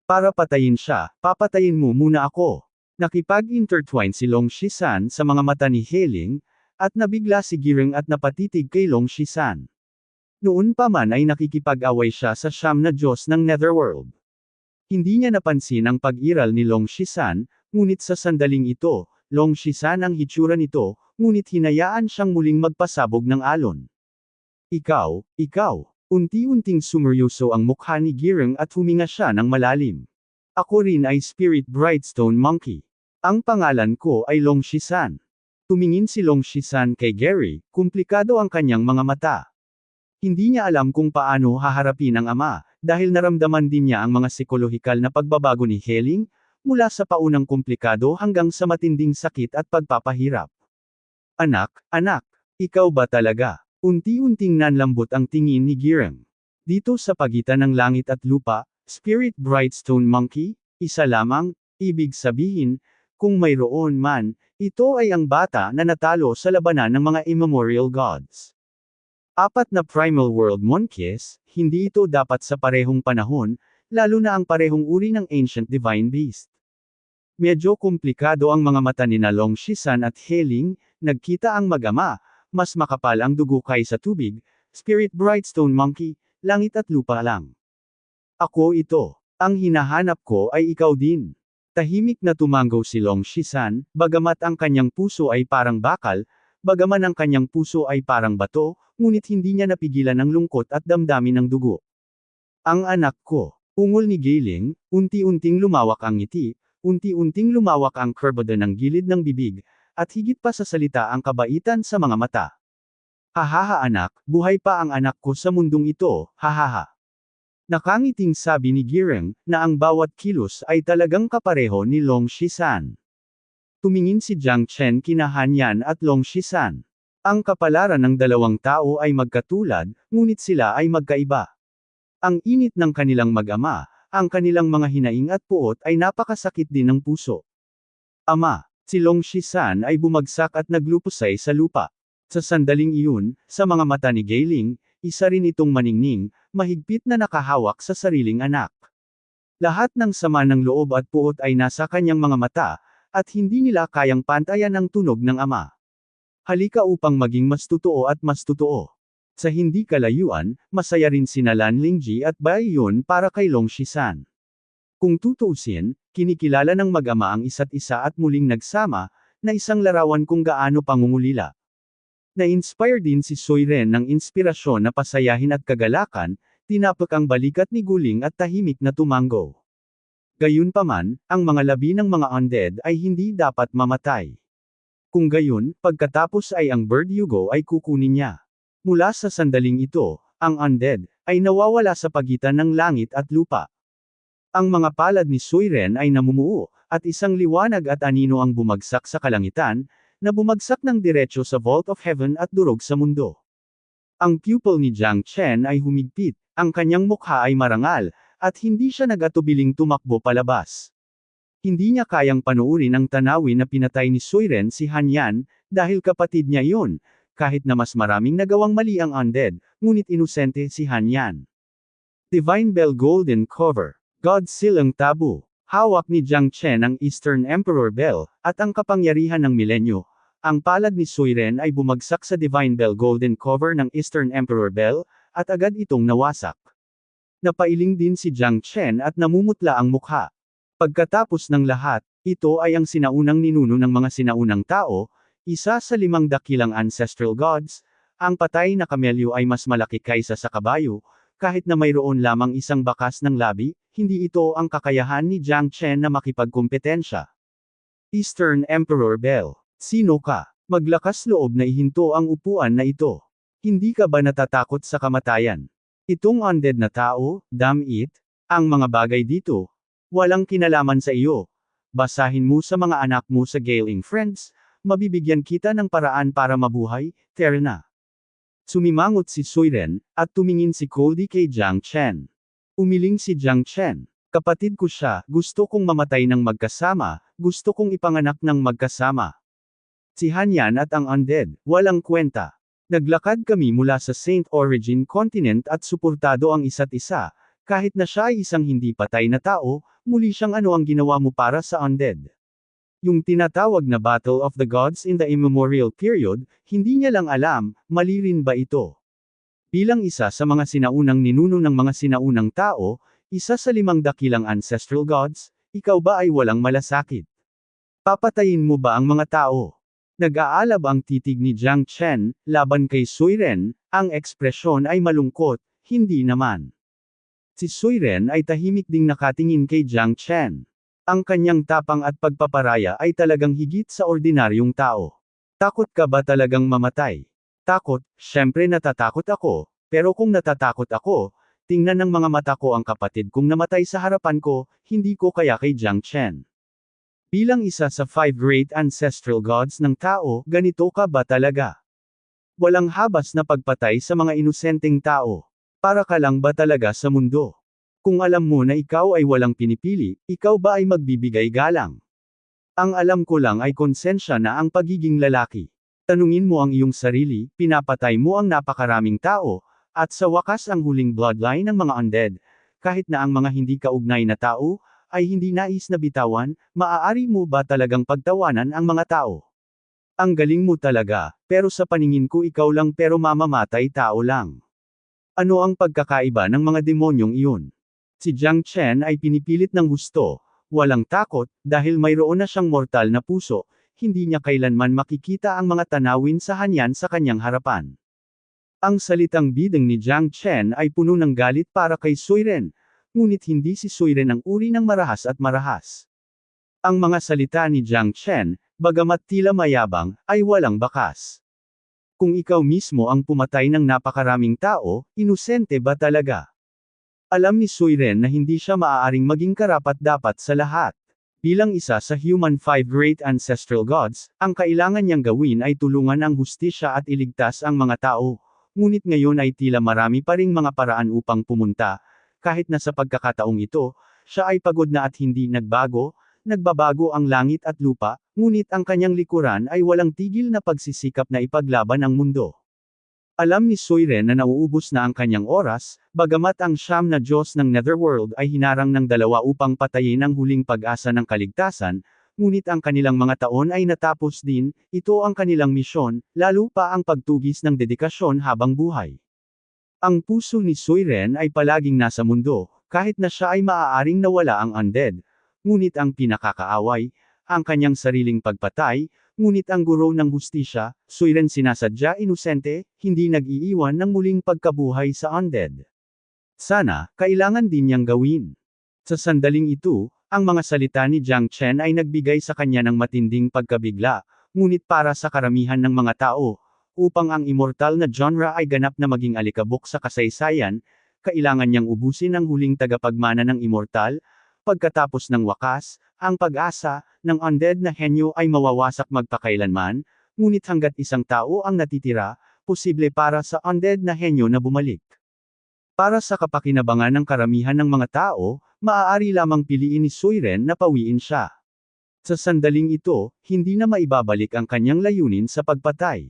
Para patayin siya, papatayin mo muna ako. Nakipag-intertwine si Long Shisan sa mga mata ni Heling, at nabigla si Giring at napatitig kay Long Shisan. Noon pa man ay nakikipag-away siya sa siyam na Diyos ng Netherworld. Hindi niya napansin ang pag-iral ni Long Shisan, ngunit sa sandaling ito, Long Shisan ang hitsura nito, ngunit hinayaan siyang muling magpasabog ng alon. Ikaw. Unti-unting sumeryoso ang mukha ni Girang at huminga siya ng malalim. Ako rin ay Spirit Brightstone Monkey. Ang pangalan ko ay Long Shisan. Tumingin si Long Shisan kay Gary, kumplikado ang kanyang mga mata. Hindi niya alam kung paano haharapin ang ama, dahil naramdaman din niya ang mga psikolohikal na pagbabago ni Heling, mula sa paunang komplikado hanggang sa matinding sakit at pagpapahirap. Anak, ikaw ba talaga? Unti-unting nanlambot ang tingin ni Girang. Dito sa pagitan ng langit at lupa, Spirit Brightstone Monkey, isa lamang, ibig sabihin, kung mayroon man, ito ay ang bata na natalo sa labanan ng mga immemorial gods. 4 na Primal World Monkeys, hindi ito dapat sa parehong panahon, lalo na ang parehong uri ng Ancient Divine Beast. Medyo komplikado ang mga mata ni Long Shisan at Heling, nagkita ang mag-ama, mas makapal ang dugo kaysa tubig, Spirit Brightstone Monkey, langit at lupa lang. Ako ito. Ang hinahanap ko ay ikaw din. Tahimik na tumanggaw si Long Shisan, bagamat ang kanyang puso ay parang bakal, bagaman ang kanyang puso ay parang bato, ngunit hindi niya napigilan ang lungkot at damdamin ng dugo. Ang anak ko. Ungol ni Gailing, unti-unting lumawak ang ngiti, unti-unting lumawak ang kurbada ng gilid ng bibig, at higit pa sa salita ang kabaitan sa mga mata. Hahaha anak, buhay pa ang anak ko sa mundong ito, hahaha. Nakangiting sabi ni Girang, na ang bawat kilos ay talagang kapareho ni Long Shisan. Tumingin si Jiang Chen kina Hanyan at Long Shisan. Ang kapalaran ng dalawang tao ay magkatulad, ngunit sila ay magkaiba. Ang init ng kanilang mag-ama, ang kanilang mga hinaing at puot ay napakasakit din ng puso. Ama. Si Long Shisan ay bumagsak at naglupusay sa lupa. Sa sandaling iyon, sa mga mata ni Gailing, isa rin itong maningning, mahigpit na nakahawak sa sariling anak. Lahat ng sama ng loob at puot ay nasa kanyang mga mata, at hindi nila kayang pantayan ang tunog ng ama. Halika upang maging mas totoo at mas totoo. Sa hindi kalayuan, masaya rin sina Lan Lingji at Bai Yun para kay Long Shisan. Kung tutuusin, kinikilala ng mag-ama ang isa't isa at muling nagsama, na isang larawan kung gaano pangungulila. Na-inspire din si Soiren ng inspirasyon na pasayahin at kagalakan, tinapak ang balikat ni Guling at tahimik na tumanggo. Gayunpaman, ang mga labi ng mga undead ay hindi dapat mamatay. Kung gayon, pagkatapos ay ang Bird Yugo ay kukunin niya. Mula sa sandaling ito, ang undead ay nawawala sa pagitan ng langit at lupa. Ang mga palad ni Soiren ay namumuo, at isang liwanag at anino ang bumagsak sa kalangitan, na bumagsak ng diretso sa Vault of Heaven at durog sa mundo. Ang pupil ni Jiang Chen ay humigpit, ang kanyang mukha ay marangal, at hindi siya nag-atubiling tumakbo palabas. Hindi niya kayang panuurin ang tanawin na pinatay ni Soiren si Hanyan, dahil kapatid niya yun, kahit na mas maraming nagawang mali ang undead, ngunit inosente si Hanyan. Divine Bell Golden Cover. God Seal ang tabu. Hawak ni Jiang Chen ang Eastern Emperor Bell, at ang kapangyarihan ng milenyo. Ang palad ni Soiren ay bumagsak sa Divine Bell Golden Cover ng Eastern Emperor Bell, at agad itong nawasak. Napailing din si Jiang Chen at namumutla ang mukha. Pagkatapos ng lahat, ito ay ang sinaunang ninuno ng mga sinaunang tao, isa sa 5 dakilang ancestral gods. Ang patay na kamelyo ay mas malaki kaysa sa kabayo, kahit na mayroon lamang isang bakas ng labi, hindi ito ang kakayahan ni Jiang Chen na makipagkumpetensya. Eastern Emperor Bell. Sino ka? Maglakas loob na ihinto ang upuan na ito. Hindi ka ba natatakot sa kamatayan? Itong undead na tao, damn it, ang mga bagay dito, walang kinalaman sa iyo. Basahin mo sa mga anak mo sa Gailing Friends, mabibigyan kita ng paraan para mabuhay, Terna. Sumimangot si Soiren, at tumingin si Cody kay Jiang Chen. Umiling si Jiang Chen. Kapatid ko siya, gusto kong mamatay ng magkasama, gusto kong ipanganak ng magkasama. Si Hanyan at ang undead, walang kwenta. Naglakad kami mula sa Saint Origin Continent at suportado ang isa't isa, kahit na siya ay isang hindi patay na tao, muli siyang ano ang ginawa mo para sa undead. Yung tinatawag na Battle of the Gods in the Immemorial Period, hindi niya lang alam, mali rin ba ito? Bilang isa sa mga sinaunang ninuno ng mga sinaunang tao, isa sa 5 dakilang ancestral gods, ikaw ba ay walang malasakit? Papatayin mo ba ang mga tao? Nag-aalab ang titig ni Jiang Chen, laban kay Suiren, ang ekspresyon ay malungkot, hindi naman. Si Suiren ay tahimik ding nakatingin kay Jiang Chen. Ang kanyang tapang at pagpaparaya ay talagang higit sa ordinaryong tao. Takot ka ba talagang mamatay? Takot, syempre natatakot ako, pero kung natatakot ako, tingnan ng mga mata ko ang kapatid kong namatay sa harapan ko, hindi ko kaya kay Jiang Chen. Bilang isa sa 5 great ancestral gods ng tao, ganito ka ba talaga? Walang habas na pagpatay sa mga inosenteng tao. Para ka lang ba talaga sa mundo? Kung alam mo na ikaw ay walang pinipili, ikaw ba ay magbibigay galang? Ang alam ko lang ay konsensya na ang pagiging lalaki. Tanungin mo ang iyong sarili, pinapatay mo ang napakaraming tao, at sa wakas ang huling bloodline ng mga undead. Kahit na ang mga hindi kaugnay na tao, ay hindi nais na bitawan, maaari mo ba talagang pagtawanan ang mga tao? Ang galing mo talaga, pero sa paningin ko ikaw lang pero mamamatay tao lang. Ano ang pagkakaiba ng mga demonyong iyon? Si Jiang Chen ay pinipilit ng gusto, walang takot, dahil mayroon na siyang mortal na puso, hindi niya kailanman makikita ang mga tanawin sa hanyan sa kanyang harapan. Ang salitang bidang ni Jiang Chen ay puno ng galit para kay Suiren, ngunit hindi si Suiren ang uri ng marahas at marahas. Ang mga salita ni Jiang Chen, bagamat tila mayabang, ay walang bakas. Kung ikaw mismo ang pumatay ng napakaraming tao, inosente ba talaga? Alam ni Suiren na hindi siya maaaring maging karapat-dapat sa lahat. Bilang isa sa human 5 great ancestral gods, ang kailangan niyang gawin ay tulungan ang hustisya at iligtas ang mga tao. Ngunit ngayon ay tila marami pa ring mga paraan upang pumunta. Kahit na sa pagkakataong ito, siya ay pagod na at hindi nagbabago ang langit at lupa, ngunit ang kanyang likuran ay walang tigil na pagsisikap na ipaglaban ang mundo. Alam ni Suiren na nauubos na ang kanyang oras, bagamat ang siyam na Diyos ng Netherworld ay hinarang ng 2 upang patayin ang huling pag-asa ng kaligtasan, ngunit ang kanilang mga taon ay natapos din, ito ang kanilang misyon, lalo pa ang pagtugis ng dedikasyon habang buhay. Ang puso ni Suiren ay palaging nasa mundo, kahit na siya ay maaaring nawala ang undead, ngunit ang pinakakaaway, ang kanyang sariling pagpatay, ngunit ang guro ng hustisya, Suiren sinasadya inosente, hindi nag-iiwan ng muling pagkabuhay sa undead. Sana, kailangan din niyang gawin. Sa sandaling ito, ang mga salita ni Jiang Chen ay nagbigay sa kanya ng matinding pagkabigla, ngunit para sa karamihan ng mga tao, upang ang immortal na genre ay ganap na maging alikabok sa kasaysayan, kailangan niyang ubusin ang huling tagapagmana ng immortal. Pagkatapos ng wakas, ang pag-asa ng undead na henyo ay mawawasak magpakailanman, ngunit hanggat isang tao ang natitira, posible para sa undead na henyo na bumalik. Para sa kapakinabangan ng karamihan ng mga tao, maaari lamang piliin ni Suiren na pawiin siya. Sa sandaling ito, hindi na maibabalik ang kanyang layunin sa pagpatay.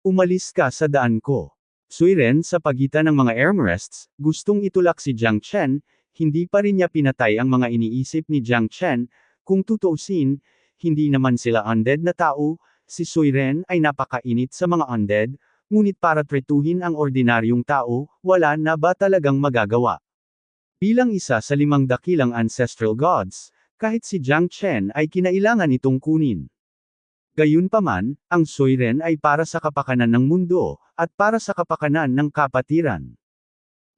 Umalis ka sa daan ko. Suiren sa pagitan ng mga armrests, gustong itulak si Jiang Chen, hindi pa rin niya pinatay ang mga iniisip ni Jiang Chen, kung tutuusin, hindi naman sila undead na tao, si Suiren ay napakainit sa mga undead, ngunit para tretuhin ang ordinaryong tao, wala na ba talagang magagawa? Bilang isa sa 5 dakilang ancestral gods, kahit si Jiang Chen ay kinailangan itong kunin. Gayunpaman, ang Suiren ay para sa kapakanan ng mundo, at para sa kapakanan ng kapatiran.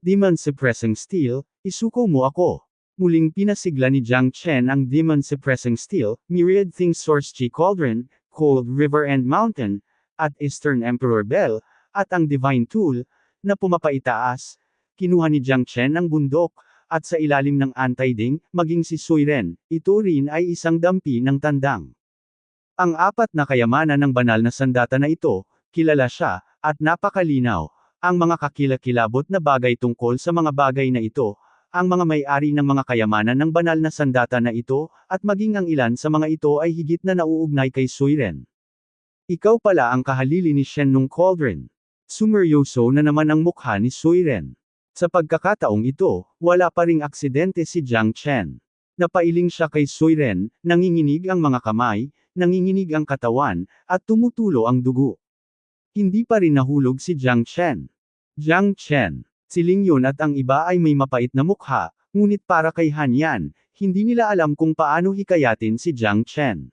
Demon Suppressing Steel, isuko mo ako. Muling pinasigla ni Jiang Chen ang Demon Suppressing Steel, Myriad Things Source Chi Cauldron, Cold River and Mountain, at Eastern Emperor Bell, at ang Divine Tool, na pumapaitaas. Kinuha ni Jiang Chen ang bundok, at sa ilalim ng Anti-Ding, maging si Suiren, ito rin ay isang dampi ng tandang. Ang 4 na kayamanan ng banal na sandata na ito, kilala siya, at napakalinaw. Ang mga kakilakilabot na bagay tungkol sa mga bagay na ito, ang mga may-ari ng mga kayamanan ng banal na sandata na ito, at maging ang ilan sa mga ito ay higit na nauugnay kay Suiren. Ikaw pala ang kahalili ni Shen nung cauldron. Sumeryoso na naman ang mukha ni Suiren. Sa pagkakataong ito, wala pa ring aksidente si Jiang Chen. Napailing siya kay Suiren, nanginginig ang mga kamay, nanginginig ang katawan, at tumutulo ang dugo. Hindi pa rin nahulog si Jiang Chen. Jiang Chen. Siling yun at ang iba ay may mapait na mukha, Ngunit para kay Han Yan, hindi nila alam kung paano hikayatin si Jiang Chen.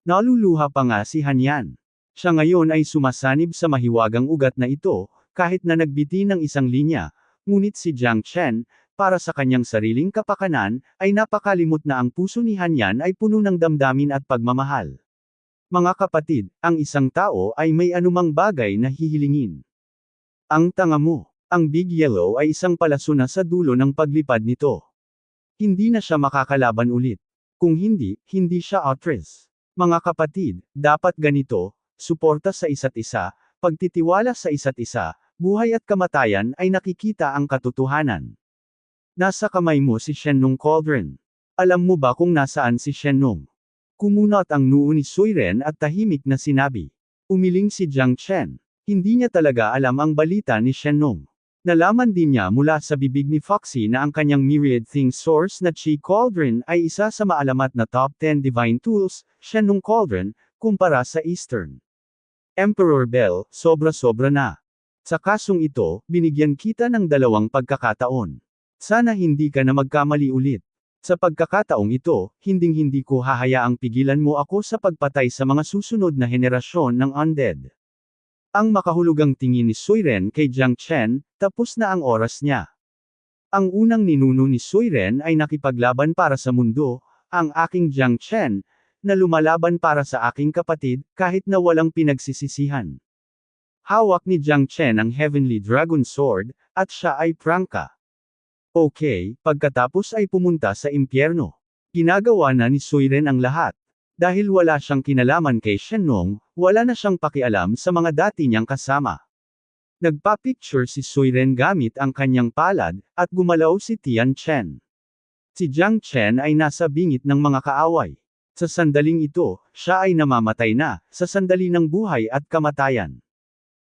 Naluluha pa nga si Han Yan. Siya ngayon ay sumasanib sa mahiwagang ugat na ito, kahit na nagbiti ng isang linya, ngunit si Jiang Chen, para sa kanyang sariling kapakanan, ay napakalimot na ang puso ni Han Yan ay puno ng damdamin at pagmamahal. Mga kapatid, ang isang tao ay may anumang bagay na hihilingin. Ang tanga mo. Ang Big Yellow ay isang palaso na sa dulo ng paglipad nito. Hindi na siya makakalaban ulit. Kung hindi, hindi siya actress. Mga kapatid, dapat ganito, suporta sa isa't isa, pagtitiwala sa isa't isa, buhay at kamatayan ay nakikita ang katotohanan. Nasa kamay mo si Shenlong Cauldron. Alam mo ba kung nasaan si Shenlong? Kumunot ang noo ni Suiren at tahimik na sinabi. Umiling si Jiang Chen. Hindi niya talaga alam ang balita ni Shenlong. Nalaman din niya mula sa bibig ni Foxy na ang kanyang Myriad Things source na Chi Cauldron ay isa sa maalamat na top 10 divine tools, Shenlong Cauldron, kumpara sa Eastern Emperor Bell, sobra-sobra na. Sa kasong ito, binigyan kita ng dalawang pagkakataon. Sana hindi ka na magkamali ulit. Sa pagkakataong ito, hinding-hindi ko hahayaang pigilan mo ako sa pagpatay sa mga susunod na henerasyon ng undead. Ang makahulugang tingin ni Suiren kay Jiang Chen, tapos na ang oras niya. Ang unang ninuno ni Suiren ay nakipaglaban para sa mundo, ang aking Jiang Chen, na lumalaban para sa aking kapatid, kahit na walang pinagsisisihan. Hawak ni Jiang Chen ang Heavenly Dragon Sword, at siya ay prangka. Okay, pagkatapos ay pumunta sa impyerno. Ginagawa na ni Suiren ang lahat. Dahil wala siyang kinalaman kay Shenlong, wala na siyang pakialam sa mga dati niyang kasama. Nagpa-picture si Suiren gamit ang kanyang palad, at gumalaw si Tian Chen. Si Jiang Chen ay nasa bingit ng mga kaaway. Sa sandaling ito, siya ay namamatay na, sa sandali ng buhay at kamatayan.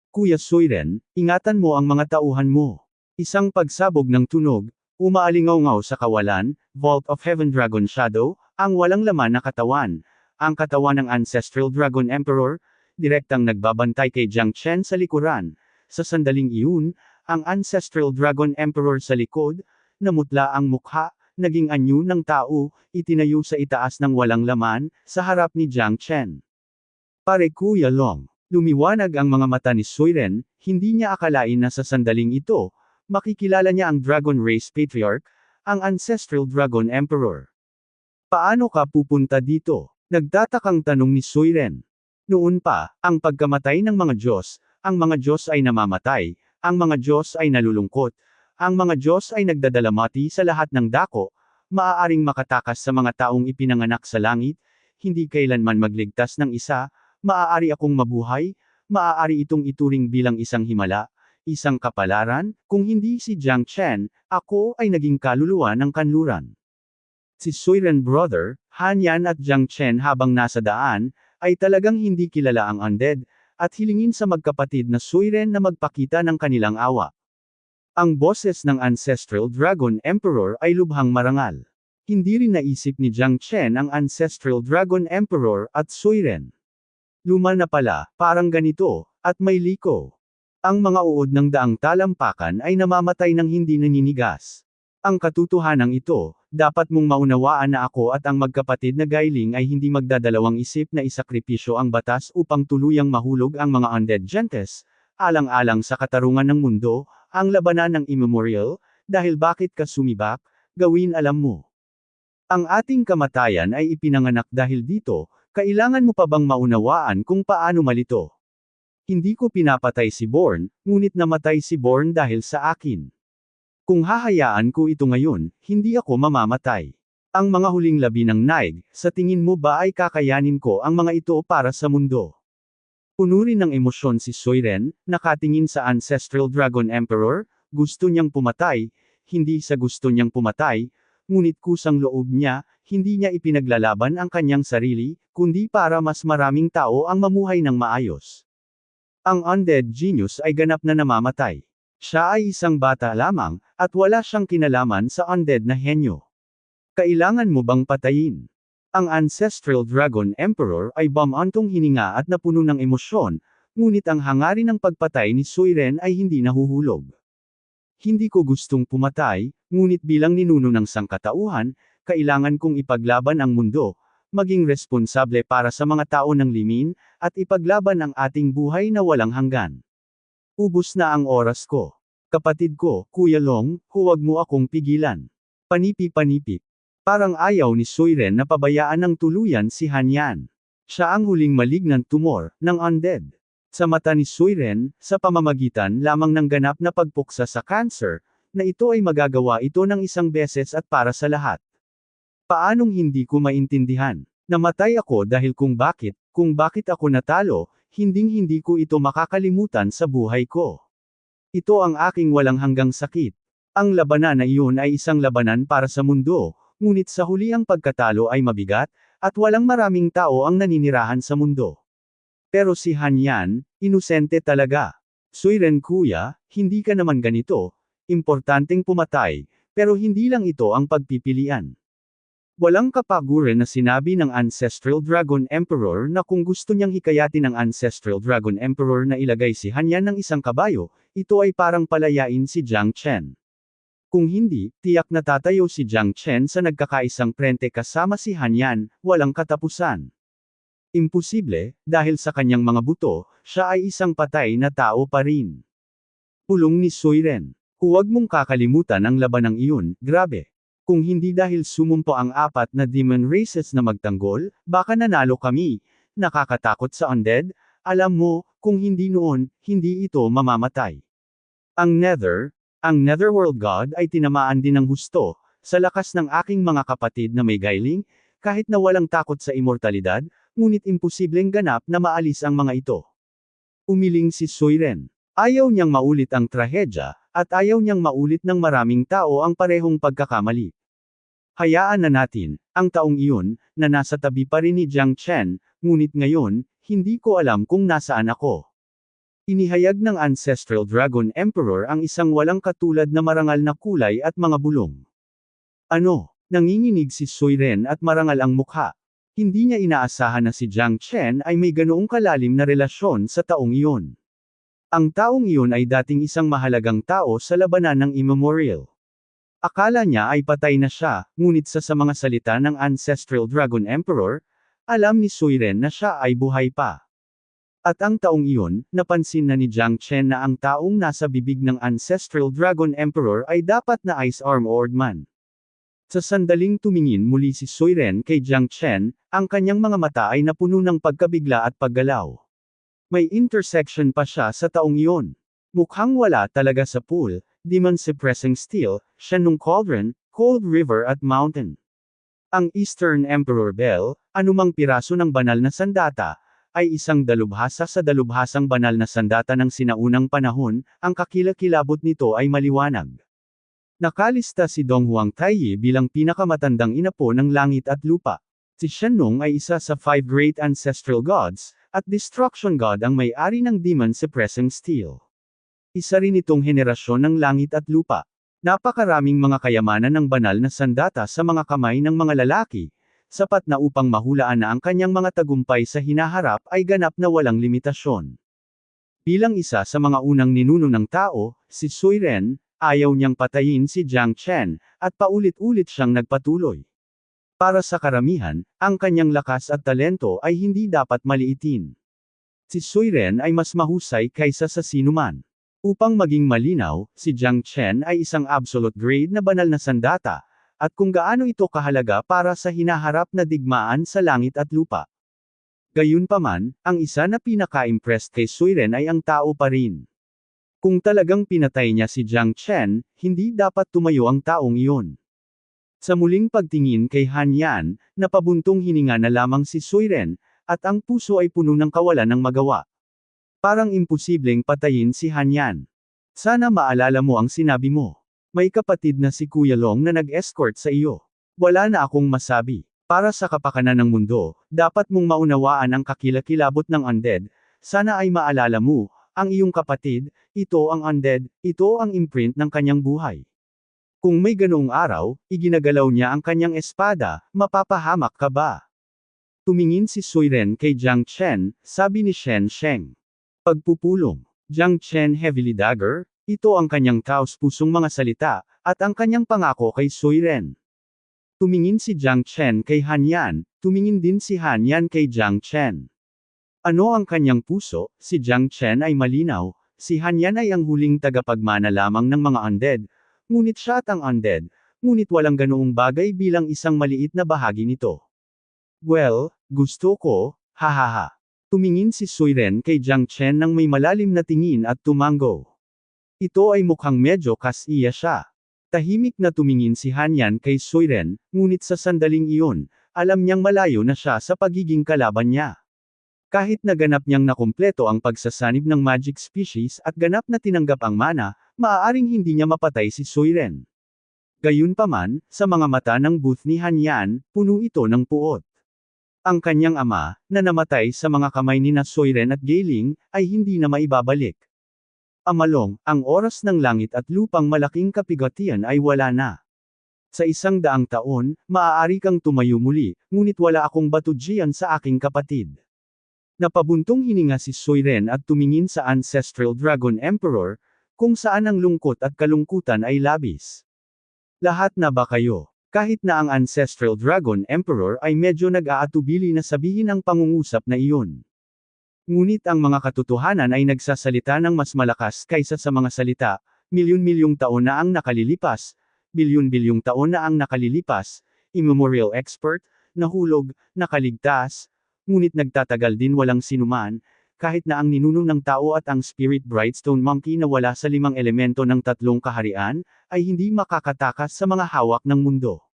Kuya Suiren, ingatan mo ang mga tauhan mo. Isang pagsabog ng tunog, umaalingaw-ngaw sa kawalan, Vault of Heaven Dragon Shadow, ang walang laman na katawan. Ang katawan ng Ancestral Dragon Emperor, direktang nagbabantay kay Jiang Chen sa likuran. Sa sandaling iyon, ang Ancestral Dragon Emperor sa likod, namutla ang mukha, naging anyo ng tao, itinayo sa itaas ng walang laman, sa harap ni Jiang Chen. Pare Kuya Long, lumiwanag ang mga mata ni Suiren, hindi niya akalain na sa sandaling ito, makikilala niya ang Dragon Race Patriarch, ang Ancestral Dragon Emperor. Paano ka pupunta dito? Nagtatakang tanong ni Suiren. Noon pa, ang pagkamatay ng mga Diyos, ang mga Diyos ay namamatay, ang mga Diyos ay nalulungkot, ang mga Diyos ay nagdadalamati sa lahat ng dako, maaaring makatakas sa mga taong ipinanganak sa langit, hindi kailanman magligtas ng isa, maaari akong mabuhay, maaari itong ituring bilang isang himala, isang kapalaran, kung hindi si Jiang Chen, ako ay naging kaluluwa ng kanluran. Si Suiren brother, Han Yan at Jiang Chen habang nasa daan, ay talagang hindi kilala ang undead, at hilingin sa magkapatid na Suiren na magpakita ng kanilang awa. Ang boses ng Ancestral Dragon Emperor ay lubhang marangal. Hindi rin naisip ni Jiang Chen ang Ancestral Dragon Emperor at Suiren. Luma na pala, parang ganito, at may liko. Ang mga uod ng daang talampakan ay namamatay ng hindi naninigas. Ang katotohanan ito, dapat mong maunawaan na ako at ang magkapatid na Gailing ay hindi magdadalawang isip na isakripisyo ang batas upang tuluyang mahulog ang mga undead gentes, alang-alang sa katarungan ng mundo, ang labanan ng immemorial, dahil bakit ka sumibak, gawin alam mo. Ang ating kamatayan ay ipinanganak dahil dito, kailangan mo pa bang maunawaan kung paano malito? Hindi ko pinapatay si Born, ngunit namatay si Born dahil sa akin. Kung hahayaan ko ito ngayon, hindi ako mamamatay. Ang mga huling labi ng Naig, sa tingin mo ba ay kakayanin ko ang mga ito para sa mundo? Puno rin ng emosyon si Suiren, nakatingin sa Ancestral Dragon Emperor, gusto niyang pumatay, hindi sa gusto niyang pumatay, ngunit kusang loob niya, hindi niya ipinaglalaban ang kanyang sarili, kundi para mas maraming tao ang mamuhay ng maayos. Ang undead genius ay ganap na namamatay. Siya ay isang bata lamang, at wala siyang kinalaman sa undead na henyo. Kailangan mo bang patayin? Ang Ancestral Dragon Emperor ay bumantong hininga at napuno ng emosyon, ngunit ang hangarin ng pagpatay ni Suiren ay hindi nahuhulog. Hindi ko gustong pumatay, Ngunit bilang ninuno ng sangkatauhan, kailangan kong ipaglaban ang mundo, maging responsable para sa mga tao ng limin, at ipaglaban ang ating buhay na walang hanggan. Ubus na ang oras ko. Kapatid ko, Kuya Long, huwag mo akong pigilan. Panipi-panipi. Parang ayaw ni Suiren na pabayaan ng tuluyan si Hanyan. Siya ang huling malignant tumor ng undead. Sa mata ni Suiren, sa pamamagitan lamang ng ganap na pagpuksa sa cancer, na ito ay magagawa ito ng isang beses at para sa lahat. Paanong hindi ko maintindihan? Namatay ako dahil kung bakit ako natalo, hinding-hindi ko ito makakalimutan sa buhay ko. Ito ang aking walang hanggang sakit. Ang labanan na iyon ay isang labanan para sa mundo, ngunit sa huli ang pagkatalo ay mabigat, at walang maraming tao ang naninirahan sa mundo. Pero si Hanyan, inosente talaga. Suiren kuya, hindi ka naman ganito, importanteng pumatay, pero hindi lang ito ang pagpipilian. Walang kapaguran na sinabi ng Ancestral Dragon Emperor na kung gusto niyang hikayatin ng Ancestral Dragon Emperor na ilagay si Hanyan ng isang kabayo, ito ay parang palayain si Jiang Chen. Kung hindi, tiyak na tatayo si Jiang Chen sa nagkakaisang prente kasama si Hanyan, walang katapusan. Imposible, dahil sa kanyang mga buto, siya ay isang patay na tao pa rin. Pulong ni Suiren. Huwag mong kakalimutan ang labanang iyon, grabe. Kung hindi dahil sumumpo ang 4 na demon races na magtanggol, baka nanalo kami. Nakakatakot sa undead, alam mo, kung hindi noon, hindi ito mamamatay. Ang Netherworld God ay tinamaan din ng husto, sa lakas ng aking mga kapatid na may gailing, kahit na walang takot sa immortalidad, ngunit imposibleng ganap na maalis ang mga ito. Umiling si Suiren. Ayaw niyang maulit ang trahedya, at ayaw niyang maulit ng maraming tao ang parehong pagkakamali. Hayaan na natin, ang taong iyon, na nasa tabi pa rin ni Jiang Chen, ngunit ngayon, hindi ko alam kung nasaan ako. Inihayag ng Ancestral Dragon Emperor ang isang walang katulad na marangal na kulay at mga bulong. Ano? Nanginginig si Suiren at marangal ang mukha. Hindi niya inaasahan na si Jiang Chen ay may ganoong kalalim na relasyon sa taong iyon. Ang taong iyon ay dating isang mahalagang tao sa labanan ng Immemorial. Akala niya ay patay na siya, ngunit sa mga salita ng Ancestral Dragon Emperor, alam ni Suiren na siya ay buhay pa. At ang taong iyon, napansin na ni Jiang Chen na ang taong nasa bibig ng Ancestral Dragon Emperor ay dapat na Ice-Armored man. Sa sandaling tumingin muli si Suiren kay Jiang Chen, ang kanyang mga mata ay napuno ng pagkabigla at paggalaw. May intersection pa siya sa taong iyon. Mukhang wala talaga sa pool, Demon Suppressing Steel, Shenung Cauldron, Cold River at Mountain. Ang Eastern Emperor Bell, anumang piraso ng banal na sandata, ay isang dalubhasa sa dalubhasang banal na sandata ng sinaunang panahon, ang kakilakilabot nito ay maliwanag. Nakalista si Dong Huang Taiyi bilang pinakamatandang inapo ng langit at lupa. Si Shenung ay isa sa 5 great ancestral gods, at Destruction God ang may-ari ng Demon Suppressing Steel. Isa rin itong henerasyon ng langit at lupa. Napakaraming mga kayamanan ng banal na sandata sa mga kamay ng mga lalaki, sapat na upang mahulaan na ang kanyang mga tagumpay sa hinaharap ay ganap na walang limitasyon. Bilang isa sa mga unang ninuno ng tao, si Suiren, ayaw niyang patayin si Jiang Chen, at paulit-ulit siyang nagpatuloy. Para sa karamihan, ang kanyang lakas at talento ay hindi dapat maliitin. Si Suiren ay mas mahusay kaysa sa sinuman. Upang maging malinaw, si Jiang Chen ay isang absolute grade na banal na sandata, at kung gaano ito kahalaga para sa hinaharap na digmaan sa langit at lupa. Gayunpaman, ang isa na pinaka-impressed kay Suiren ay ang tao pa rin. Kung talagang pinatay niya si Jiang Chen, hindi dapat tumayo ang taong iyon. Sa muling pagtingin kay Hanyan, napabuntong hininga na lamang si Suiren, at ang puso ay puno ng kawalan ng magawa. Parang imposibleng patayin si Hanyan. Sana maalala mo ang sinabi mo. May kapatid na si Kuya Long na nag-escort sa iyo. Wala na akong masabi. Para sa kapakanan ng mundo, dapat mong maunawaan ang kakilakilabot ng undead. Sana ay maalala mo, ang iyong kapatid, ito ang undead, ito ang imprint ng kanyang buhay. Kung may ganoong araw, iginagalaw niya ang kanyang espada, mapapahamak ka ba? Tumingin si Suiren kay Jiang Chen, sabi ni Shen Sheng. Pagpupulong. Jiang Chen heavily dagger, Ito ang kanyang taos-pusong mga salita, at ang kanyang pangako kay Suiren. Tumingin si Jiang Chen kay Han Yan, tumingin din si Han Yan kay Jiang Chen. Ano ang kanyang puso? Si Jiang Chen ay malinaw, si Han Yan ay ang huling tagapagmana lamang ng mga undead, ngunit siya at ang undead, ngunit walang ganoong bagay bilang isang maliit na bahagi nito. Well, gusto ko, hahaha. Tumingin si Suiren kay Jiang Chen nang may malalim na tingin at tumango. Ito ay mukhang medyo kasiya siya. Tahimik na tumingin si Han Yan kay Suiren, ngunit sa sandaling iyon, alam niyang malayo na siya sa pagiging kalaban niya. Kahit na ganap niyang nakumpleto ang pagsasanib ng magic species at ganap na tinanggap ang mana, maaaring hindi niya mapatay si Suiren. Gayunpaman, sa mga mata ng booth ni Han Yan, puno ito ng puot. Ang kanyang ama, na namatay sa mga kamay ni na Suiren at Gailing, ay hindi na maibabalik. Amalong, ang oras ng langit at lupang malaking kapigatian ay wala na. Sa 100 taon, maaari kang tumayo muli, ngunit wala akong batudjian sa aking kapatid. Napabuntong hininga si Suiren at tumingin sa Ancestral Dragon Emperor, kung saan ang lungkot at kalungkutan ay labis. Lahat na ba kayo? Kahit na ang Ancestral Dragon Emperor ay medyo nag-aatubili na sabihin ang pangungusap na iyon. Ngunit ang mga katotohanan ay nagsasalita ng mas malakas kaysa sa mga salita, milyon-milyong taon na ang nakalilipas, bilyon-bilyong taon na ang nakalilipas, immemorial expert, nahulog, nakaligtas, ngunit nagtatagal din walang sinuman, kahit na ang ninuno ng tao at ang Spirit Brightstone Monkey na wala sa 5 elemento ng 3 kaharian, ay hindi makakatakas sa mga hawak ng mundo.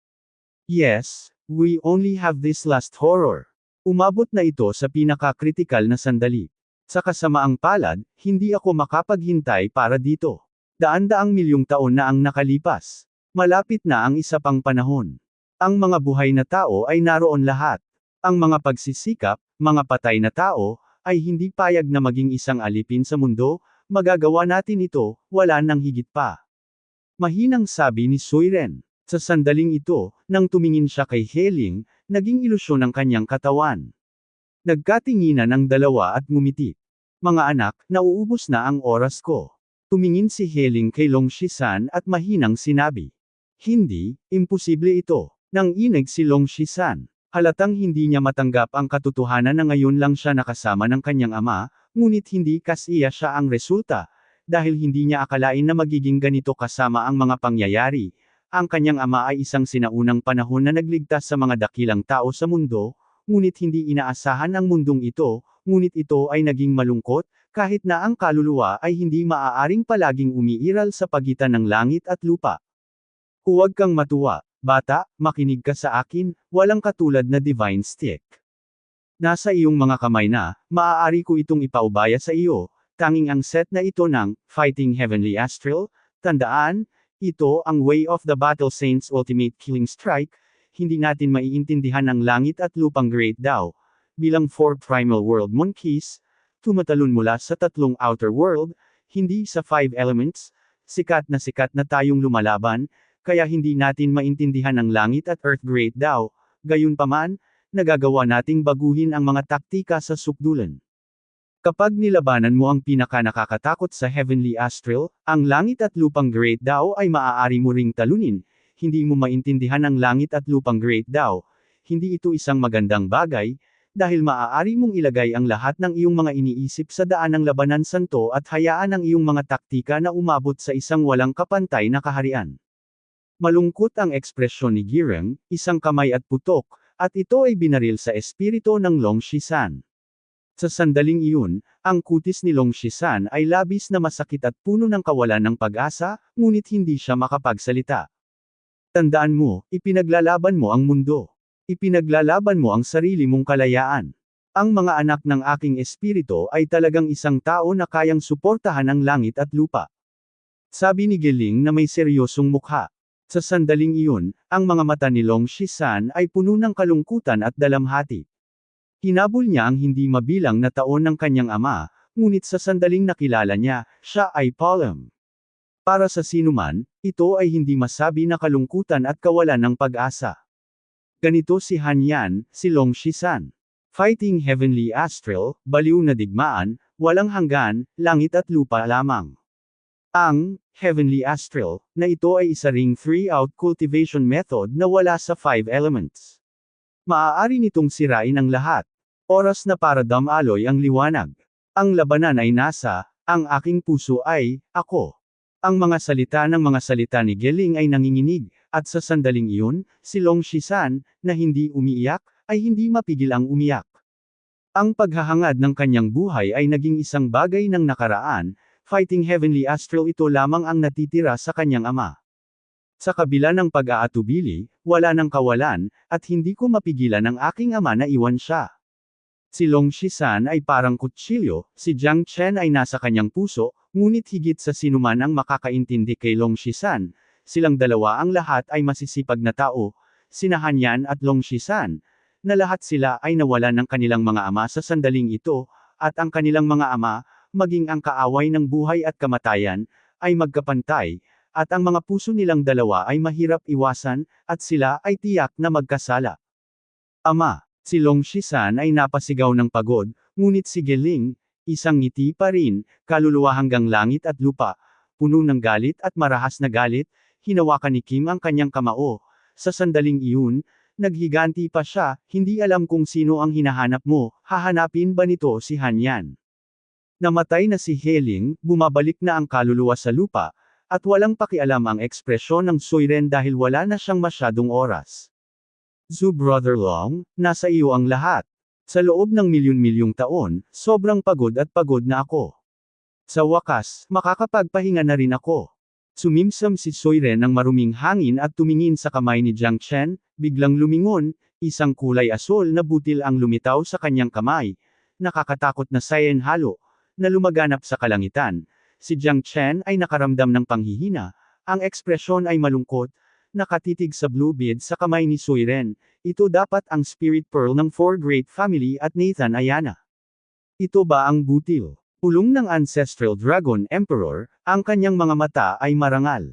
Yes, we only have this last horror. Umabot na ito sa pinaka-kritikal na sandali. Sa kasamaang palad, hindi ako makapaghintay para dito. Daan-daang milyong taon na ang nakalipas. Malapit na ang isa pang panahon. Ang mga buhay na tao ay naroon lahat. Ang mga pagsisikap, mga patay na tao, ay hindi payag na maging isang alipin sa mundo, magagawa natin ito, wala nang higit pa. Mahinang sabi ni Suiren. Sa sandaling ito, nang tumingin siya kay Heling, naging ilusyon ang kanyang katawan. Nagkatinginan ang dalawa at ngumiti. Mga anak, nauubos na ang oras ko. Tumingin si Heling kay Long Shisan at mahinang sinabi. Hindi, imposible ito. Nang inig si Long Shisan. Halatang hindi niya matanggap ang katotohanan na ngayon lang siya nakasama ng kanyang ama, ngunit hindi kasiya siya ang resulta, dahil hindi niya akalain na magiging ganito kasama ang mga pangyayari. Ang kanyang ama ay isang sinaunang panahon na nagligtas sa mga dakilang tao sa mundo, ngunit hindi inaasahan ang mundong ito, ngunit ito ay naging malungkot, kahit na ang kaluluwa ay hindi maaaring palaging umiiral sa pagitan ng langit at lupa. Huwag kang matuwa. Bata, makinig ka sa akin, walang katulad na divine stick. Nasa iyong mga kamay na, maaari ko itong ipaubaya sa iyo, tanging ang set na ito ng Fighting Heavenly Astral, tandaan, ito ang Way of the Battle Saints Ultimate Killing Strike, hindi natin maiintindihan ang langit at lupang Great Dao, bilang 4 Primal World Monkeys, tumatalon mula sa 3 Outer World, hindi sa 5 Elements, sikat na tayong lumalaban, kaya hindi natin maintindihan ang langit at Earth Great Dao, gayunpaman, nagagawa nating baguhin ang mga taktika sa sukdulan. Kapag nilabanan mo ang pinaka-nakakatakot sa Heavenly Astral, ang langit at lupang Great Dao ay maaari mo ring talunin, hindi mo maintindihan ang langit at lupang Great Dao, hindi ito isang magandang bagay, dahil maaari mong ilagay ang lahat ng iyong mga iniisip sa daan ng labanan santo at hayaan ang iyong mga taktika na umabot sa isang walang kapantay na kaharian. Malungkot ang ekspresyon ni Gireng, isang kamay at putok, at ito ay binaril sa espiritu ng Long Shisan. Sa sandaling iyon, ang kutis ni Long Shisan ay labis na masakit at puno ng kawalan ng pag-asa, ngunit hindi siya makapagsalita. Tandaan mo, ipinaglalaban mo ang mundo. Ipinaglalaban mo ang sarili mong kalayaan. Ang mga anak ng aking espiritu ay talagang isang tao na kayang suportahan ang langit at lupa. Sabi ni Giling na may seryosong mukha. Sa sandaling iyon, ang mga mata ni Long Shisan ay puno ng kalungkutan at dalamhati. Hinabol niya ang hindi mabilang na taon ng kanyang ama, ngunit sa sandaling nakilala niya, siya ay Palom. Para sa sinuman, ito ay hindi masabi na kalungkutan at kawalan ng pag-asa. Ganito si Han Yan, si Long Shisan. Fighting Heavenly Astral, baliw na digmaan, walang hanggan, langit at lupa lamang. Ang Heavenly Astral na ito ay isa ring 3-out cultivation method na wala sa 5 elements. Maaari nitong sirain ang lahat. Oras na para damaloy ang liwanag. Ang labanan ay nasa, ang aking puso ay, ako. Ang mga salita ni Geling ay nanginginig, at sa sandaling iyon, si Long Shisan, na hindi umiiyak, ay hindi mapigil ang umiyak. Ang paghahangad ng kanyang buhay ay naging isang bagay ng nakaraan, fighting Heavenly Astral ito lamang ang natitira sa kanyang ama. Sa kabila ng pag-aatubili, wala nang kawalan, at hindi ko mapigilan ang aking ama na iwan siya. Si Long Shisan ay parang kutsilyo, si Jiang Chen ay nasa kanyang puso, ngunit higit sa sinuman ang makakaintindi kay Long Shisan, silang dalawa ang lahat ay masisipag na tao, sina Han Yan at Long Shisan, na lahat sila ay nawalan ng kanilang mga ama sa sandaling ito, at ang kanilang mga ama, maging ang kaaway ng buhay at kamatayan, ay magkapantay, at ang mga puso nilang dalawa ay mahirap iwasan, at sila ay tiyak na magkasala. Ama, si Long Shisan ay napasigaw ng pagod, ngunit si Geling, isang ngiti pa rin, kaluluwa hanggang langit at lupa, puno ng galit at marahas na galit, hinawakan ni Kim ang kanyang kamao. Sa sandaling iyon, naghiganti pa siya, hindi alam kung sino ang hinahanap mo, hahanapin ba nito si Han Yan? Namatay na si Heling, bumabalik na ang kaluluwa sa lupa, at walang pakialam ang ekspresyon ng Suiren dahil wala na siyang masyadong oras. Zhu Brother Long, nasa iyo ang lahat. Sa loob ng milyon-milyong taon, sobrang pagod na ako. Sa wakas, makakapagpahinga na rin ako. Sumimsam si Suiren ng maruming hangin at tumingin sa kamay ni Jiang Chen, biglang lumingon, isang kulay asul na butil ang lumitaw sa kanyang kamay, nakakatakot na cyan halo, na lumaganap sa kalangitan. Si Jiang Chen ay nakaramdam ng panghihina, ang ekspresyon ay malungkot, nakatitig sa blue bead sa kamay ni Suiren, ito dapat ang spirit pearl ng Four Great Family at Nathan Ayana. Ito ba ang butil? Pulong ng Ancestral Dragon Emperor, ang kanyang mga mata ay marangal.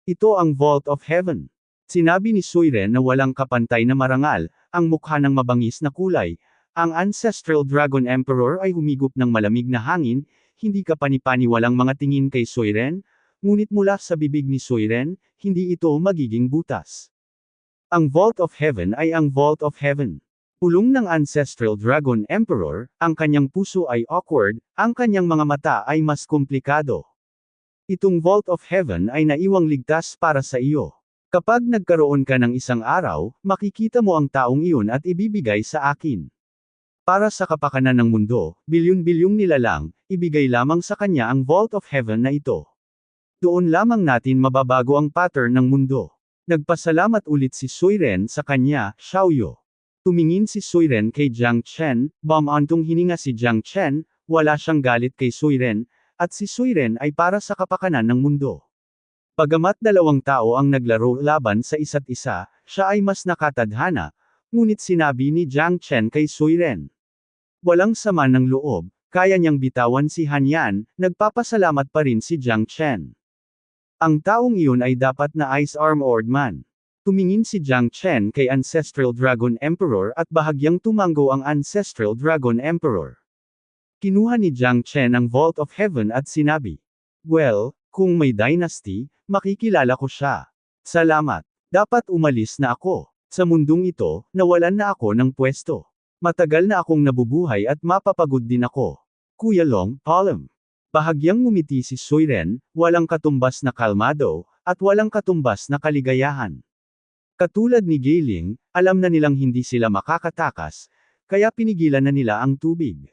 Ito ang Vault of Heaven. Sinabi ni Suiren na walang kapantay na marangal, ang mukha ng mabangis na kulay, ang Ancestral Dragon Emperor ay humigop ng malamig na hangin, hindi ka panipaniwalang mga tingin kay Suiren, ngunit mula sa bibig ni Suiren, hindi ito magiging butas. Ang Vault of Heaven ay ang Vault of Heaven. Pulong ng Ancestral Dragon Emperor, ang kanyang puso ay awkward, ang kanyang mga mata ay mas komplikado. Itong Vault of Heaven ay naiwang ligtas para sa iyo. Kapag nagkaroon ka ng isang araw, makikita mo ang taong iyon at ibibigay sa akin. Para sa kapakanan ng mundo, bilyon-bilyong nilalang, ibigay lamang sa kanya ang Vault of Heaven na ito. Doon lamang natin mababago ang pattern ng mundo. Nagpasalamat ulit si Suiren sa kanya, Xiaoyu. Tumingin si Suiren kay Jiang Chen, bumantong hininga si Jiang Chen, wala siyang galit kay Suiren, at si Suiren ay para sa kapakanan ng mundo. Bagamat dalawang tao ang naglaro laban sa isa't isa, siya ay mas nakatadhana, ngunit sinabi ni Jiang Chen kay Suiren. Walang sama ng loob, kaya niyang bitawan si Han Yan, nagpapasalamat pa rin si Jiang Chen. Ang taong iyon ay dapat na Ice-Armored man. Tumingin si Jiang Chen kay Ancestral Dragon Emperor at bahagyang tumango ang Ancestral Dragon Emperor. Kinuha ni Jiang Chen ang Vault of Heaven at sinabi, "Well, kung may dynasty, makikilala ko siya. Salamat. Dapat umalis na ako. Sa mundong ito, nawalan na ako ng pwesto. Matagal na akong nabubuhay at mapapagod din ako. Kuya Long, Palm." Bahagyang ngumiti si Suiren, walang katumbas na kalmado, at walang katumbas na kaligayahan. Katulad ni Geling, alam na nilang hindi sila makakatakas, kaya pinigilan na nila ang tubig.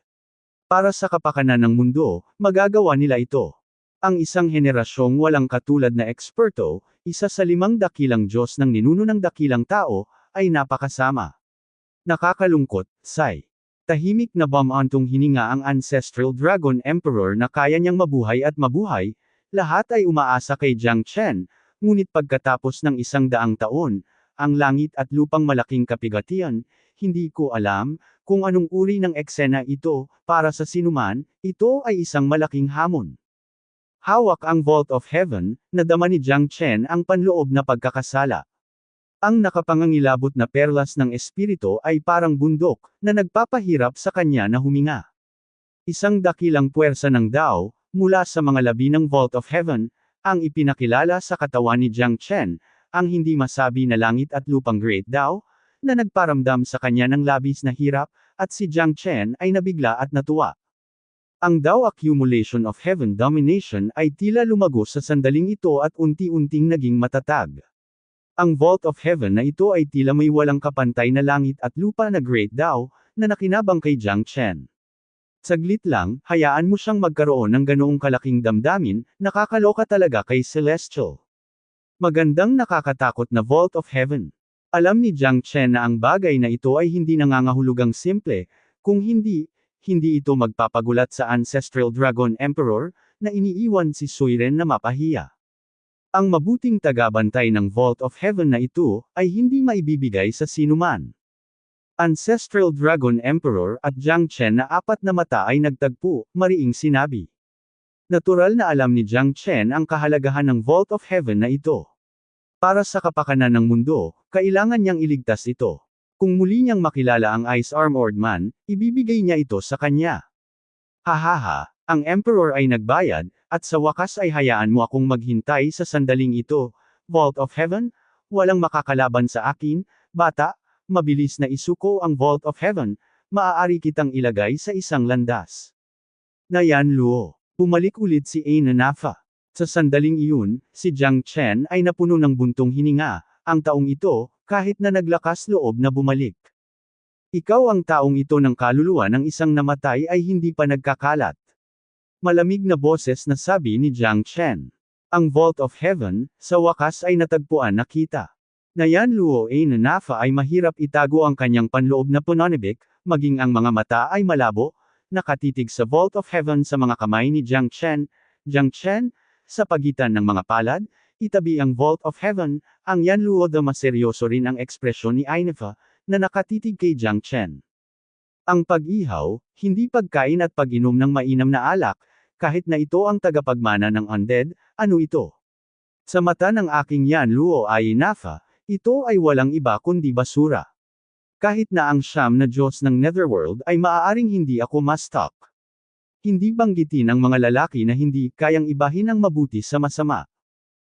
Para sa kapakanan ng mundo, magagawa nila ito. Ang isang henerasyong walang katulad na eksperto, isa sa 5 dakilang Diyos ng ninuno ng dakilang tao, ay napakasama. Nakakalungkot, Sai. Tahimik na bumantong hininga ang Ancestral Dragon Emperor na kaya niyang mabuhay at mabuhay, lahat ay umaasa kay Jiang Chen, ngunit pagkatapos ng 100 taon, ang langit at lupang malaking kapigatian, hindi ko alam, kung anong uri ng eksena ito, para sa sinuman, ito ay isang malaking hamon. Hawak ang Vault of Heaven, nadama ni Jiang Chen ang panloob na pagkakasala. Ang nakapangangilabot na perlas ng espiritu ay parang bundok, na nagpapahirap sa kanya na huminga. Isang dakilang puwersa ng Dao, mula sa mga labi ng Vault of Heaven, ang ipinakilala sa katawan ni Jiang Chen, ang hindi masabi na langit at lupang Great Dao, na nagparamdam sa kanya ng labis na hirap, at si Jiang Chen ay nabigla at natuwa. Ang Dao Accumulation of Heaven Domination ay tila lumago sa sandaling ito at unti-unting naging matatag. Ang Vault of Heaven na ito ay tila may walang kapantay na langit at lupa na Great Dao, na nakinabang kay Jiang Chen. Saglit lang, hayaan mo siyang magkaroon ng ganoong kalaking damdamin, nakakaloka talaga kay Celestial. Magandang nakakatakot na Vault of Heaven. Alam ni Jiang Chen na ang bagay na ito ay hindi nangangahulugang simple, kung hindi ito magpapagulat sa Ancestral Dragon Emperor, na iniiwan si Suiren na mapahiya. Ang mabuting tagabantay ng Vault of Heaven na ito, ay hindi maibibigay sa sinuman. Ancestral Dragon Emperor at Jiang Chen na apat na mata ay nagtagpo, mariing sinabi. Natural na alam ni Jiang Chen ang kahalagahan ng Vault of Heaven na ito. Para sa kapakanan ng mundo, kailangan niyang iligtas ito. Kung muli niyang makilala ang Ice Armored Man, ibibigay niya ito sa kanya. Hahaha, ang Emperor ay nagbayad, at sa wakas ay hayaan mo akong maghintay sa sandaling ito, Vault of Heaven, walang makakalaban sa akin, bata, mabilis na isuko ang Vault of Heaven, maaari kitang ilagay sa isang landas. Nayan Luo, pumalik ulit si Aina Nafa. Sa sandaling iyon, si Jiang Chen ay napuno ng buntong hininga, ang taong ito, kahit na naglakas loob na bumalik. Ikaw ang taong ito ng kaluluwa ng isang namatay ay hindi pa nagkakalat. Malamig na boses na sabi ni Jiang Chen. Ang Vault of Heaven, sa wakas ay natagpuan na kita. Nayan Luo na Nafa ay mahirap itago ang kanyang panloob na pananabik, maging ang mga mata ay malabo, nakatitig sa Vault of Heaven sa mga kamay ni Jiang Chen. Jiang Chen, sa pagitan ng mga palad, itabi ang Vault of Heaven, ang Yan Luo the maseryoso rin ang ekspresyon ni Ainafa, na nakatitig kay Jiang Chen. Ang pag-ihaw, hindi pagkain at pag-inom ng mainam na alak, kahit na ito ang tagapagmana ng undead, ano ito? Sa mata ng aking Yan Luo Ainafa, ito ay walang iba kundi basura. Kahit na ang siyam na Diyos ng Netherworld ay maaaring hindi ako mastak. Hindi banggitin ang mga lalaki na hindi kayang ibahin ang mabuti sa masama.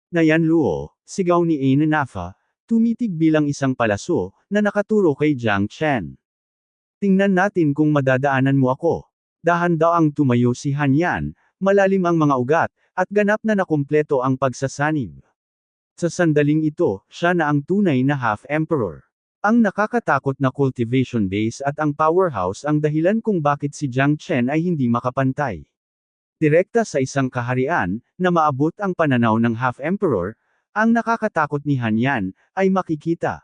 Nayan Luo, sigaw ni Aina Nafa, tumitig bilang isang palaso, na nakaturo kay Jiang Chen. Tingnan natin kung madadaanan mo ako. Dahan-daang tumayo si Han Yan, malalim ang mga ugat, at ganap na nakumpleto ang pagsasanib. Sa sandaling ito, siya na ang tunay na half-emperor. Ang nakakatakot na cultivation base at ang powerhouse ang dahilan kung bakit si Jiang Chen ay hindi makapantay. Direkta sa isang kaharian, na maabot ang pananaw ng half-emperor, ang nakakatakot ni Han Yan, ay makikita.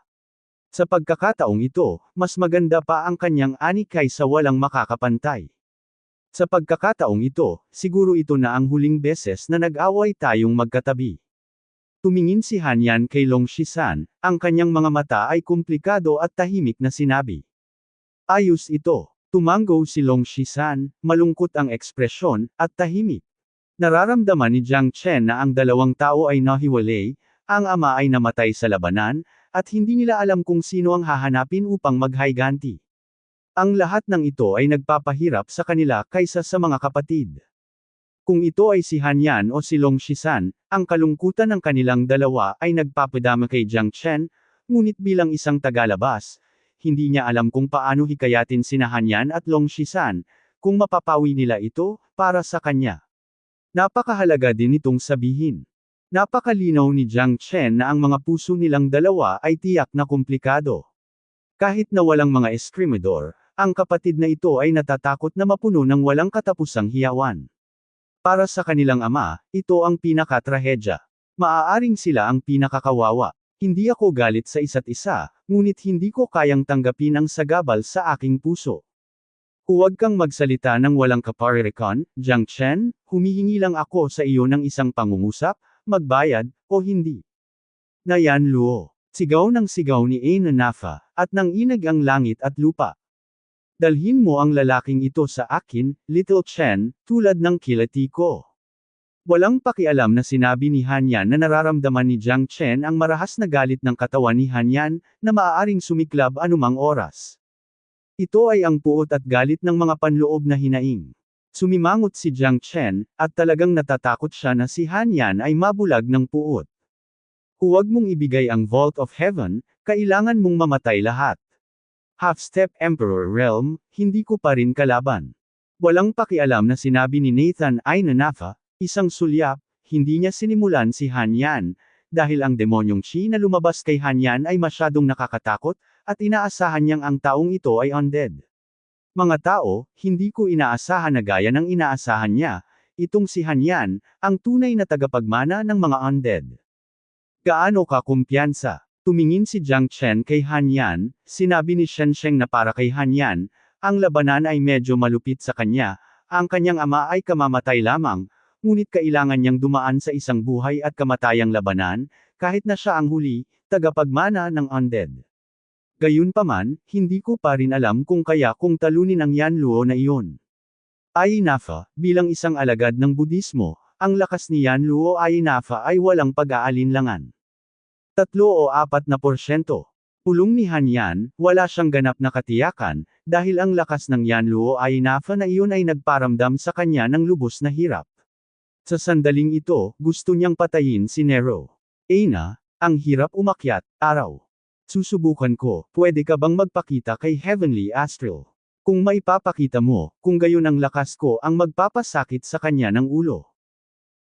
Sa pagkakataong ito, mas maganda pa ang kanyang ani kaysa walang makakapantay. Sa pagkakataong ito, siguro ito na ang huling beses na nag-away tayong magkatabi. Tumingin si Han Yan kay Long Shisan, ang kanyang mga mata ay komplikado at tahimik na sinabi. Ayos ito. Tumango si Long Shisan, malungkot ang ekspresyon, at tahimik. Nararamdaman ni Jiang Chen na ang dalawang tao ay nahiwalay, ang ama ay namatay sa labanan, at hindi nila alam kung sino ang hahanapin upang maghayganti. Ang lahat ng ito ay nagpapahirap sa kanila kaysa sa mga kapatid. Kung ito ay si Han Yan o si Long Shisan, ang kalungkutan ng kanilang dalawa ay nagpapadama kay Jiang Chen, ngunit bilang isang tagalabas, hindi niya alam kung paano hikayatin sina Han Yan at Long Shisan, kung mapapawi nila ito, para sa kanya. Napakahalaga din itong sabihin. Napakalinaw ni Jiang Chen na ang mga puso nilang dalawa ay tiyak na komplikado. Kahit na walang mga eskrimador, ang kapatid na ito ay natatakot na mapuno ng walang katapusang hiyawan. Para sa kanilang ama, ito ang pinakatrahedya. Maaaring sila ang pinakakawawa. Hindi ako galit sa isa't isa, ngunit hindi ko kayang tanggapin ang sagabal sa aking puso. Huwag kang magsalita ng walang kaparirikon, Jiang Chen, humihingi lang ako sa iyo ng isang pangungusap, magbayad, o hindi. Nayan Luo, sigaw ni Aina Nafa, at nanginag ang langit at lupa. Dalhin mo ang lalaking ito sa akin, Little Chen, tulad ng kilati ko. Walang pakialam na sinabi ni Han Yan na nararamdaman ni Jiang Chen ang marahas na galit ng katawan ni Han Yan, na maaaring sumiklab anumang oras. Ito ay ang puot at galit ng mga panloob na hinaing. Sumimangot si Jiang Chen, at talagang natatakot siya na si Han Yan ay mabulag ng puot. Huwag mong ibigay ang Vault of Heaven, kailangan mong mamatay lahat. Half-step Emperor Realm, hindi ko pa rin kalaban. Walang pakialam na sinabi ni Nathan ay nanafa, isang sulyap, hindi niya sinimulan si Han Yan, dahil ang demonyong Qi na lumabas kay Han Yan ay masyadong nakakatakot, at inaasahan niyang ang taong ito ay undead. Mga tao, hindi ko inaasahan na gaya ng inaasahan niya, itong si Han Yan, ang tunay na tagapagmana ng mga undead. Gaano ka kumpiyansa? Tumingin si Jiang Chen kay Han Yan, sinabi ni Shen Sheng na para kay Han Yan, ang labanan ay medyo malupit sa kanya, ang kanyang ama ay kamamatay lamang, ngunit kailangan niyang dumaan sa isang buhay at kamatayang labanan, kahit na siya ang huli, tagapagmana ng undead. Gayunpaman, hindi ko pa rin alam kung talunin ang Yanluo na iyon. Ayinafa, bilang isang alagad ng Budismo, ang lakas ni Yanluo Ayinafa ay walang pag-aalinlangan. 3 o 4%. Pulong ni Han Yan, wala siyang ganap na katiyakan, dahil ang lakas ng Yanluo Ayinafa na iyon ay nagparamdam sa kanya ng lubos na hirap. Sa sandaling ito, gusto niyang patayin si Nero. Aina, ang hirap umakyat, araw. Susubukan ko, pwede ka bang magpakita kay Heavenly Astral? Kung maipapakita mo, kung gayon ang lakas ko ang magpapasakit sa kanya ng ulo.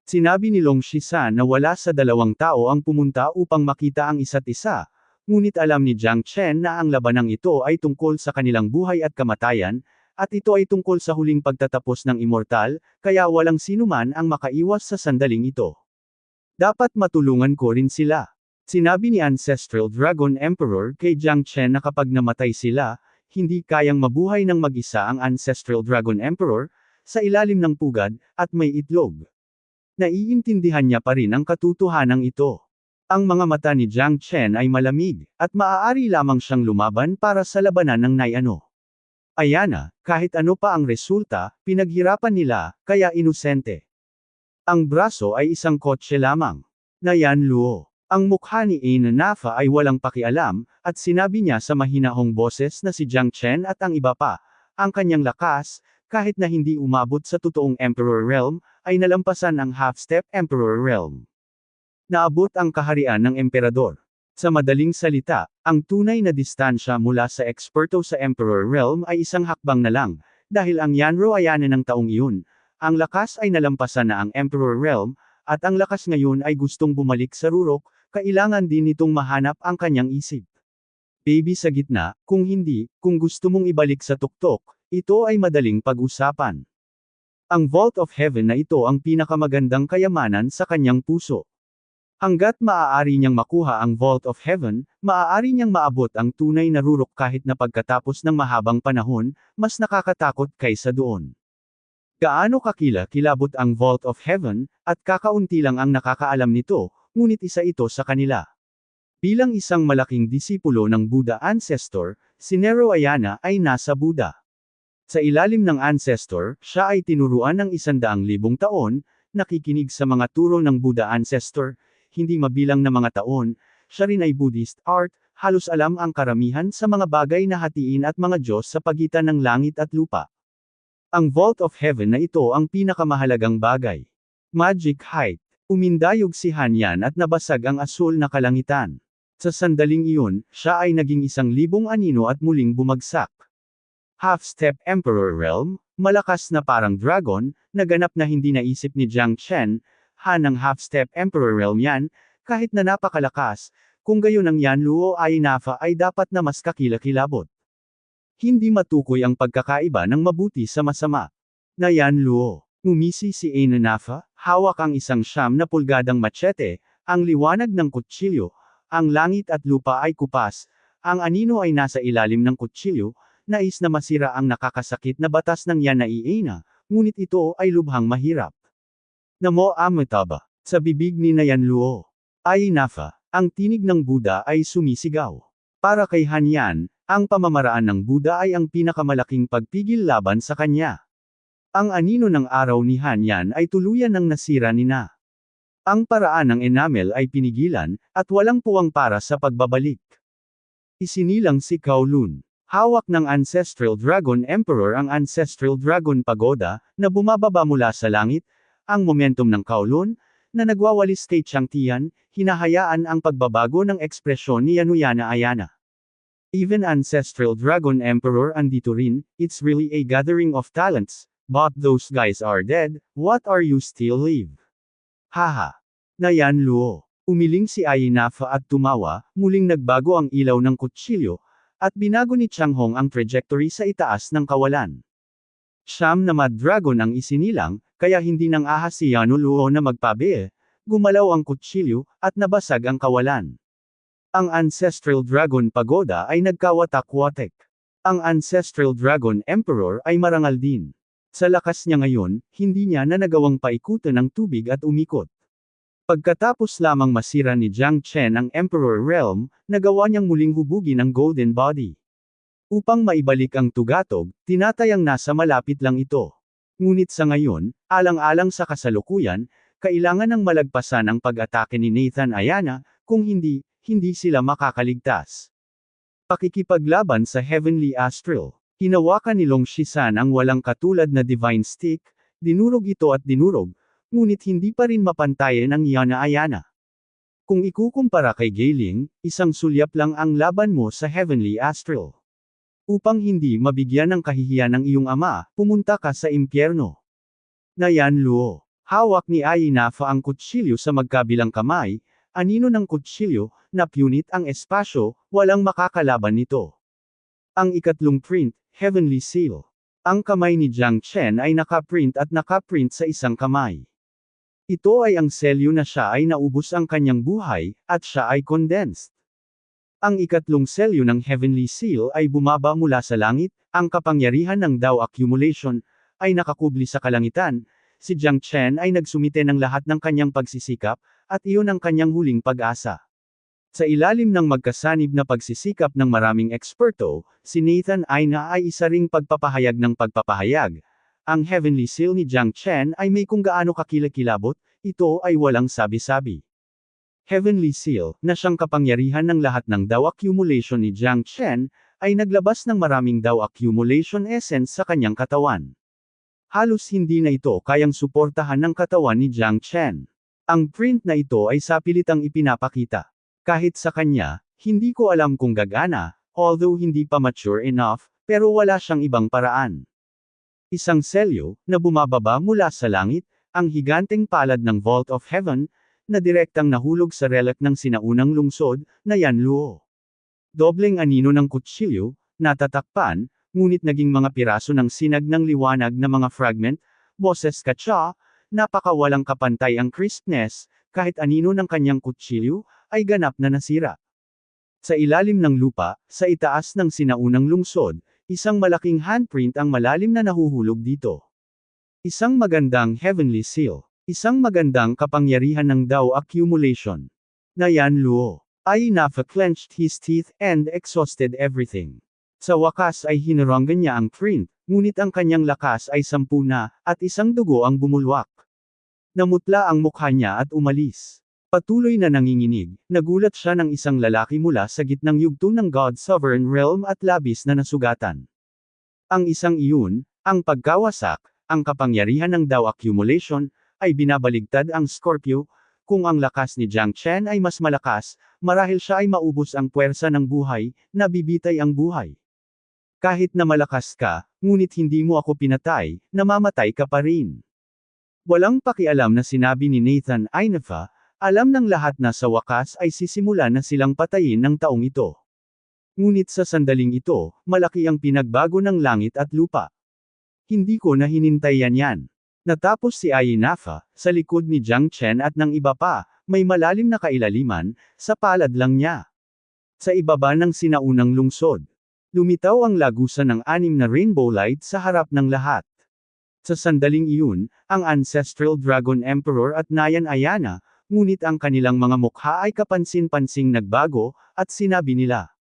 Sinabi ni Long Shisan na wala sa dalawang tao ang pumunta upang makita ang isa't isa, ngunit alam ni Jiang Chen na ang labanang ito ay tungkol sa kanilang buhay at kamatayan, at ito ay tungkol sa huling pagtatapos ng immortal, kaya walang sinuman ang makaiwas sa sandaling ito. Dapat matulungan ko rin sila. Sinabi ni Ancestral Dragon Emperor kay Jiang Chen na kapag namatay sila, hindi kayang mabuhay ng mag-isa ang Ancestral Dragon Emperor, sa ilalim ng pugad, at may itlog. Naiintindihan niya pa rin ang katotohanan ito. Ang mga mata ni Jiang Chen ay malamig, at maaari lamang siyang lumaban para sa labanan ng Nayano. Ayana, kahit ano pa ang resulta, pinaghirapan nila, kaya inosente. Ang braso ay isang kotse lamang. Yanluo. Ang mukha ni Aina Nafa ay walang pakialam, at sinabi niya sa mahinahong boses na si Jiang Chen at ang iba pa, ang kanyang lakas, kahit na hindi umabot sa totoong Emperor Realm, ay nalampasan ang half-step Emperor Realm. Naabot ang kaharian ng Emperador. Sa madaling salita, ang tunay na distansya mula sa eksperto sa Emperor Realm ay isang hakbang na lang, dahil ang Yanro Ayana ng taong iyon, ang lakas ay nalampasan na ang Emperor Realm, at ang lakas ngayon ay gustong bumalik sa Rurok, kailangan din nitong mahanap ang kanyang isip. Baby sa gitna, kung hindi, kung gusto mong ibalik sa tuktok, ito ay madaling pag-usapan. Ang Vault of Heaven na ito ang pinakamagandang kayamanan sa kanyang puso. Hanggat maaari niyang makuha ang Vault of Heaven, maaari niyang maabot ang tunay na Rurok kahit na pagkatapos ng mahabang panahon, mas nakakatakot kaysa doon. Gaano kakilabot ang Vault of Heaven, at kakaunti lang ang nakakaalam nito, ngunit isa ito sa kanila. Bilang isang malaking disipulo ng Buddha Ancestor, si Nero Ayana ay nasa Buddha. Sa ilalim ng Ancestor, siya ay tinuruan ng 100,000 taon, nakikinig sa mga turo ng Buddha Ancestor, hindi mabilang na mga taon, siya rin ay Buddhist art, halos alam ang karamihan sa mga bagay na hatiin at mga Diyos sa pagitan ng langit at lupa. Ang Vault of Heaven na ito ang pinakamahalagang bagay. Magic Height. Umindayog si Han Yan at nabasag ang asul na kalangitan. Sa sandaling iyon, siya ay naging 1,000 anino at muling bumagsak. Half-step Emperor Realm, malakas na parang dragon, naganap na hindi naisip ni Jiang Chen, Han ang half-step Emperor Realm yan, kahit na napakalakas, kung gayon ang Yanluo Ayinafa ay dapat na mas kakilakilabot. Hindi matukoy ang pagkakaiba ng mabuti sa masama. Yanluo. Umisi si Aina Nafa, hawak ang 100 na pulgadang machete, ang liwanag ng kutsilyo, ang langit at lupa ay kupas, ang anino ay nasa ilalim ng kutsilyo, nais na masira ang nakakasakit na batas ng Yan na Aina, ngunit ito ay lubhang mahirap. Namo Amitabha. Sa bibig ni Yanluo Ayinafa, ang tinig ng Buddha ay sumisigaw. Para kay Han Yan, ang pamamaraan ng Buddha ay ang pinakamalaking pagpigil laban sa kanya. Ang anino ng araw ni Han Yan ay tuluyan ng nasira ni Na. Ang paraan ng enamel ay pinigilan, at walang puwang para sa pagbabalik. Isinilang si Kowloon. Hawak ng Ancestral Dragon Emperor ang Ancestral Dragon Pagoda, na bumababa mula sa langit, ang momentum ng Kowloon, na nagwawalis kay Chiang Tian, hinahayaan ang pagbabago ng ekspresyon ni Yanuyana Ayana. Even Ancestral Dragon Emperor andito rin, it's really a gathering of talents, but those guys are dead, what are you still live? Haha. Nayan Luo. Umiling si Ayinafa at tumawa, muling nagbago ang ilaw ng kutsilyo, at binago ni Chang Hong ang trajectory sa itaas ng kawalan. Siyam na Mad Dragon ang isinilang, kaya hindi nang ahas si Yano Luo na magpabe, gumalaw ang kutsilyo, at nabasag ang kawalan. Ang Ancestral Dragon Pagoda ay nagkawatak-watek. Ang Ancestral Dragon Emperor ay marangal din. Sa lakas niya ngayon, hindi niya na nagawang paikutan ng tubig at umikot. Pagkatapos lamang masira ni Jiang Chen ang Emperor Realm, nagawa niyang muling hubugin ang Golden Body. Upang maibalik ang tugatog, tinatayang nasa malapit lang ito. Ngunit sa ngayon, alang-alang sa kasalukuyan, kailangan ng malagpasan ang pag-atake ni Nathan Ayana, kung hindi, hindi sila makakaligtas. Pakikipaglaban sa Heavenly Astral. Hinawakan ni Long Shisan ang walang katulad na Divine Stick, dinurog ito at dinurog, ngunit hindi pa rin mapantayan ang Yana Ayana. Kung ikukumpara kay Gailing, isang sulyap lang ang laban mo sa Heavenly Astral. Upang hindi mabigyan ng kahihiyan ng iyong ama, pumunta ka sa impyerno. Nayan Luo. Hawak ni Ayinafa ang kutsilyo sa magkabilang kamay, anino ng kutsilyo, na punit ang espasyo, walang makakalaban nito. Ang ikatlong print, Heavenly Seal. Ang kamay ni Jiang Chen ay nakaprint at nakaprint sa isang kamay. Ito ay ang selyo na siya ay naubos ang kanyang buhay, at siya ay condensed. Ang ikatlong selyo ng Heavenly Seal ay bumaba mula sa langit, ang kapangyarihan ng Dao Accumulation, ay nakakubli sa kalangitan, si Jiang Chen ay nagsumite ng lahat ng kanyang pagsisikap, at iyon ang kanyang huling pag-asa. Sa ilalim ng magkasanib na pagsisikap ng maraming eksperto, si Nathan Ayana ay isa ring pagpapahayag ng pagpapahayag. Ang Heavenly Seal ni Jiang Chen ay may kung gaano kakilakilabot, ito ay walang sabi-sabi. Heavenly Seal, na siyang kapangyarihan ng lahat ng Dao Accumulation ni Jiang Chen, ay naglabas ng maraming Dao Accumulation Essence sa kanyang katawan. Halos hindi na ito kayang suportahan ng katawan ni Jiang Chen. Ang print na ito ay sapilitang ipinapakita. Kahit sa kanya, hindi ko alam kung gagana, although hindi pa mature enough, pero wala siyang ibang paraan. Isang selyo, na bumababa mula sa langit, ang higanteng palad ng Vault of Heaven, na direktang nahulog sa relic ng sinaunang lungsod, na Yan Luo. Dobleng anino ng kutsilyo, natatakpan, ngunit naging mga piraso ng sinag ng liwanag na mga fragment, boses katsa, napakawalang kapantay ang crispness, kahit anino ng kanyang kutsilyo, ay ganap na nasira. Sa ilalim ng lupa, sa itaas ng sinaunang lungsod, isang malaking handprint ang malalim na nahuhulog dito. Isang magandang Heavenly Seal. Isang magandang kapangyarihan ng Dao Accumulation. Nayan Luo. Ayinafa clenched his teeth and exhausted everything. Sa wakas ay hinaranggan niya ang print, ngunit ang kanyang lakas ay 10 na, at isang dugo ang bumulwak. Namutla ang mukha niya at umalis. Patuloy na nanginginig, nagulat siya ng isang lalaki mula sa gitnang yugto ng God's Sovereign Realm at labis na nasugatan. Ang isang iyon, ang pagkawasak, ang kapangyarihan ng Dao Accumulation, ay binabaligtad ang Scorpio. Kung ang lakas ni Jiang Chen ay mas malakas, marahil siya ay maubos ang puwersa ng buhay, nabibitay ang buhay. Kahit na malakas ka, ngunit hindi mo ako pinatay, namamatay ka pa rin. Walang pakialam na sinabi ni Nathan Ayinafa, alam ng lahat na sa wakas ay sisimula na silang patayin ng taong ito. Ngunit sa sandaling ito, malaki ang pinagbago ng langit at lupa. Hindi ko na hinintayan yan. Natapos si Ayinafa, sa likod ni Jiang Chen at ng iba pa, may malalim na kailaliman, sa palad lang niya. Sa ibaba ng sinaunang lungsod. Lumitaw ang lagusan ng 6 na rainbow light sa harap ng lahat. Sa sandaling iyon, ang Ancestral Dragon Emperor at Nayan Ayana, ngunit ang kanilang mga mukha ay kapansin-pansing nagbago, at sinabi nila.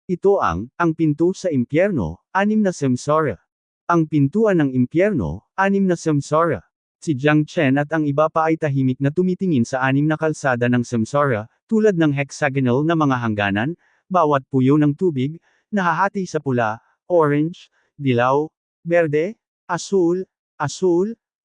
Ito ang pinto sa impyerno, 6 na samsara. Ang pintuan ng impyerno, 6 na samsara. Si Jiang Chen at ang iba pa ay tahimik na tumitingin sa 6 na kalsada ng samsara, tulad ng hexagonal na mga hangganan, bawat puyo ng tubig, nahahati sa pula, orange, dilaw, berde, asul,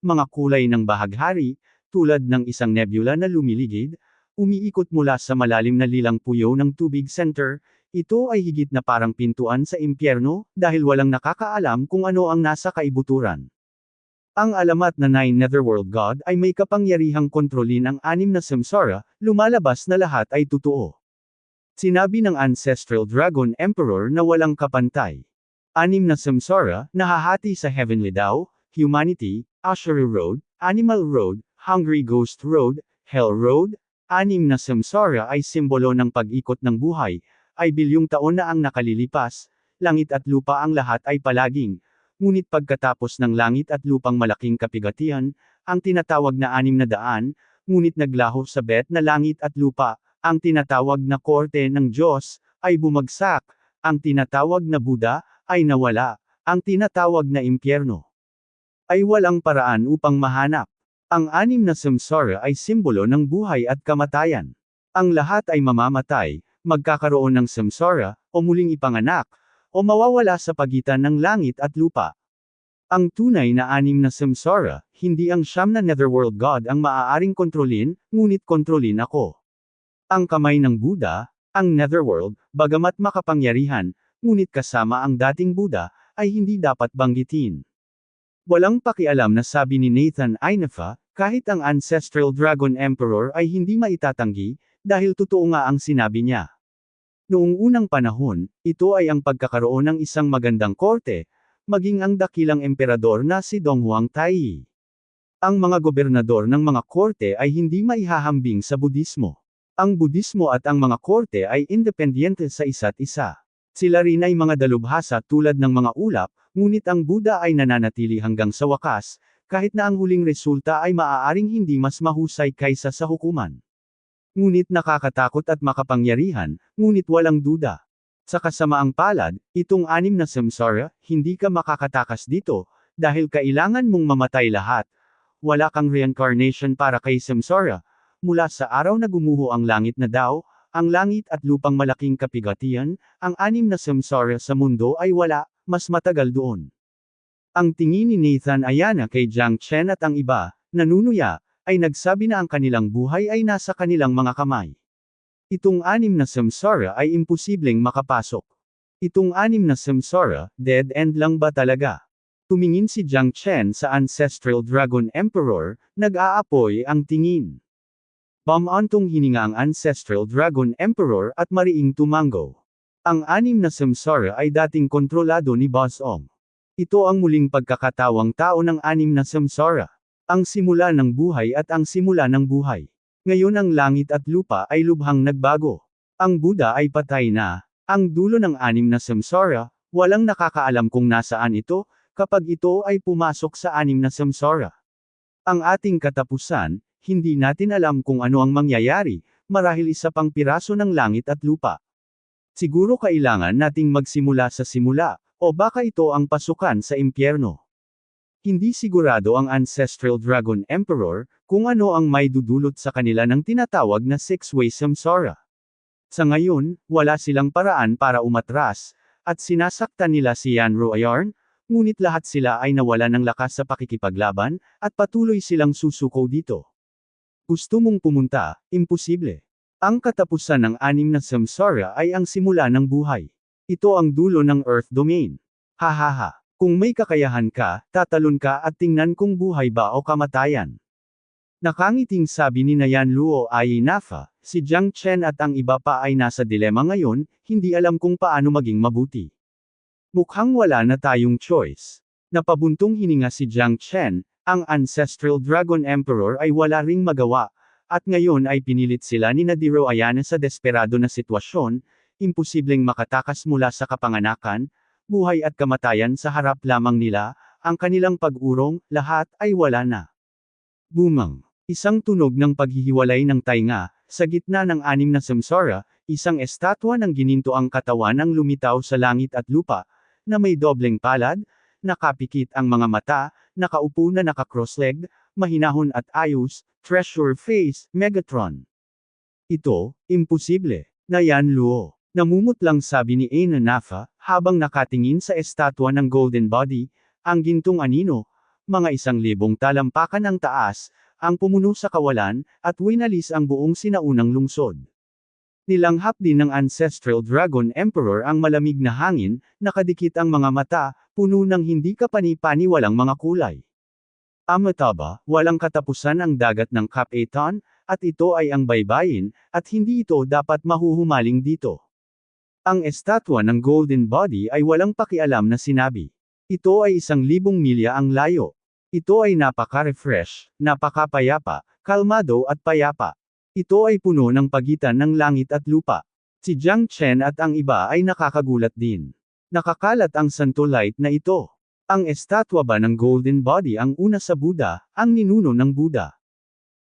mga kulay ng bahaghari, tulad ng isang nebula na lumiligid, umiikot mula sa malalim na lilang puyo ng tubig center. Ito ay higit na parang pintuan sa impyerno, dahil walang nakakaalam kung ano ang nasa kaibuturan. Ang alamat na Nine Netherworld God ay may kapangyarihang kontrolin ang 6 na samsara, lumalabas na lahat ay totoo. Sinabi ng Ancestral Dragon Emperor na walang kapantay. 6 na samsara, nahahati sa Heavenly Tao, Humanity, Ashura Road, Animal Road, Hungry Ghost Road, Hell Road. 6 na samsara ay simbolo ng pag-ikot ng buhay, ay bilyong taon na ang nakalilipas, langit at lupa ang lahat ay palaging. Ngunit pagkatapos ng langit at lupang malaking kapigatian, ang tinatawag na 600, ngunit naglaho sa bet na langit at lupa, ang tinatawag na korte ng Diyos, ay bumagsak, ang tinatawag na Buddha, ay nawala, ang tinatawag na impyerno, ay walang paraan upang mahanap. Ang 6 na samsara ay simbolo ng buhay at kamatayan. Ang lahat ay mamamatay, magkakaroon ng samsara, o muling ipanganak, o mawawala sa pagitan ng langit at lupa. Ang tunay na 6 na samsara, hindi ang 9 na Netherworld God ang maaaring kontrolin, ngunit kontrolin ako. Ang kamay ng Buddha, ang Netherworld, bagamat makapangyarihan, ngunit kasama ang dating Buddha, ay hindi dapat banggitin. Walang pakialam na sabi ni Nathan Ainefa, kahit ang Ancestral Dragon Emperor ay hindi maitatanggi, dahil totoo nga ang sinabi niya. Noong unang panahon, ito ay ang pagkakaroon ng isang magandang korte, maging ang dakilang emperador na si Dong Huang Tai. Ang mga gobernador ng mga korte ay hindi maihahambing sa Budismo. Ang Budismo at ang mga korte ay independente sa isa't isa. Sila rin ay mga dalubhasa tulad ng mga ulap, ngunit ang Buddha ay nananatili hanggang sa wakas, kahit na ang huling resulta ay maaaring hindi mas mahusay kaysa sa hukuman. Ngunit nakakatakot at makapangyarihan, ngunit walang duda. Sa kasamaang palad, itong 6 na samsara, hindi ka makakatakas dito, dahil kailangan mong mamatay lahat. Wala kang reincarnation para kay samsara. Mula sa araw na gumuho ang langit na Tao, ang langit at lupang malaking kapigatian, ang 6 na samsara sa mundo ay wala, mas matagal doon. Ang tingin ni Nathan Ayana kay Jiang Chen at ang iba, nanunuya, ay nagsabi na ang kanilang buhay ay nasa kanilang mga kamay. Itong 6 na samsara ay imposibleng makapasok. Itong 6 na samsara, dead end lang ba talaga? Tumingin si Jiang Chen sa Ancestral Dragon Emperor, nag-aapoy ang tingin. Bumantong hininga ang Ancestral Dragon Emperor at mariing tumango. Ang 6 na samsara ay dating kontrolado ni Boss Ong. Ito ang muling pagkakatawang tao ng 6 na samsara. Ang simula ng buhay at ang simula ng buhay. Ngayon ang langit at lupa ay lubhang nagbago. Ang Buddha ay patay na. Ang dulo ng 6 na samsara, walang nakakaalam kung nasaan ito, kapag ito ay pumasok sa 6 na samsara. Ang ating katapusan, hindi natin alam kung ano ang mangyayari, marahil isa pang piraso ng langit at lupa. Siguro kailangan nating magsimula sa simula, o baka ito ang pasukan sa impyerno. Hindi sigurado ang Ancestral Dragon Emperor, kung ano ang may dudulot sa kanila ng tinatawag na six-way samsara. Sa ngayon, wala silang paraan para umatras, at sinasaktan nila si Yanro Ayarn, ngunit lahat sila ay nawala ng lakas sa pakikipaglaban, at patuloy silang susuko dito. Gusto mong pumunta, imposible. Ang katapusan ng 6 na samsara ay ang simula ng buhay. Ito ang dulo ng Earth Domain. Hahaha. Kung may kakayahan ka, tatalon ka at tingnan kung buhay ba o kamatayan. Nakangiting sabi ni Nayan Luo Ayinafa, si Jiang Chen at ang iba pa ay nasa dilema ngayon, hindi alam kung paano maging mabuti. Mukhang wala na tayong choice. Napabuntong hininga si Jiang Chen, ang Ancestral Dragon Emperor ay wala ring magawa, at ngayon ay pinilit sila ni Nadiro Ayana sa desperado na sitwasyon, imposibleng makatakas mula sa kapanganakan, buhay at kamatayan sa harap lamang nila, ang kanilang pag-urong, lahat ay wala na. Bumang. Isang tunog ng paghihiwalay ng tainga, sa gitna ng 6 na samsara, isang estatwa ng gininto ang katawan ang lumitaw sa langit at lupa, na may dobleng palad, nakapikit ang mga mata, nakaupo na naka-cross-leg, mahinahon at ayos, treasure face, Megatron. Ito, imposible. Nayan Luo. Namumutlang sabi ni Aina Nafa, habang nakatingin sa estatwa ng Golden Body, ang gintong anino, mga 1,000 talampakan ang taas, ang pumuno sa kawalan, at winalis ang buong sinaunang lungsod. Nilanghap din ng Ancestral Dragon Emperor ang malamig na hangin, nakadikit ang mga mata, puno ng hindi kapani-paniwalang mga kulay. Amataba, walang katapusan ang dagat ng Cap-Eton, at ito ay ang baybayin, at hindi ito dapat mahuhumaling dito. Ang estatwa ng Golden Body ay walang pakialam na sinabi. Ito ay 1,000 milya ang layo. Ito ay napaka-refresh, napakapayapa, kalmado at payapa. Ito ay puno ng pagitan ng langit at lupa. Si Jiang Chen at ang iba ay nakakagulat din. Nakakalat ang Santo Light na ito. Ang estatwa ba ng Golden Body ang una sa Buddha, ang ninuno ng Buddha?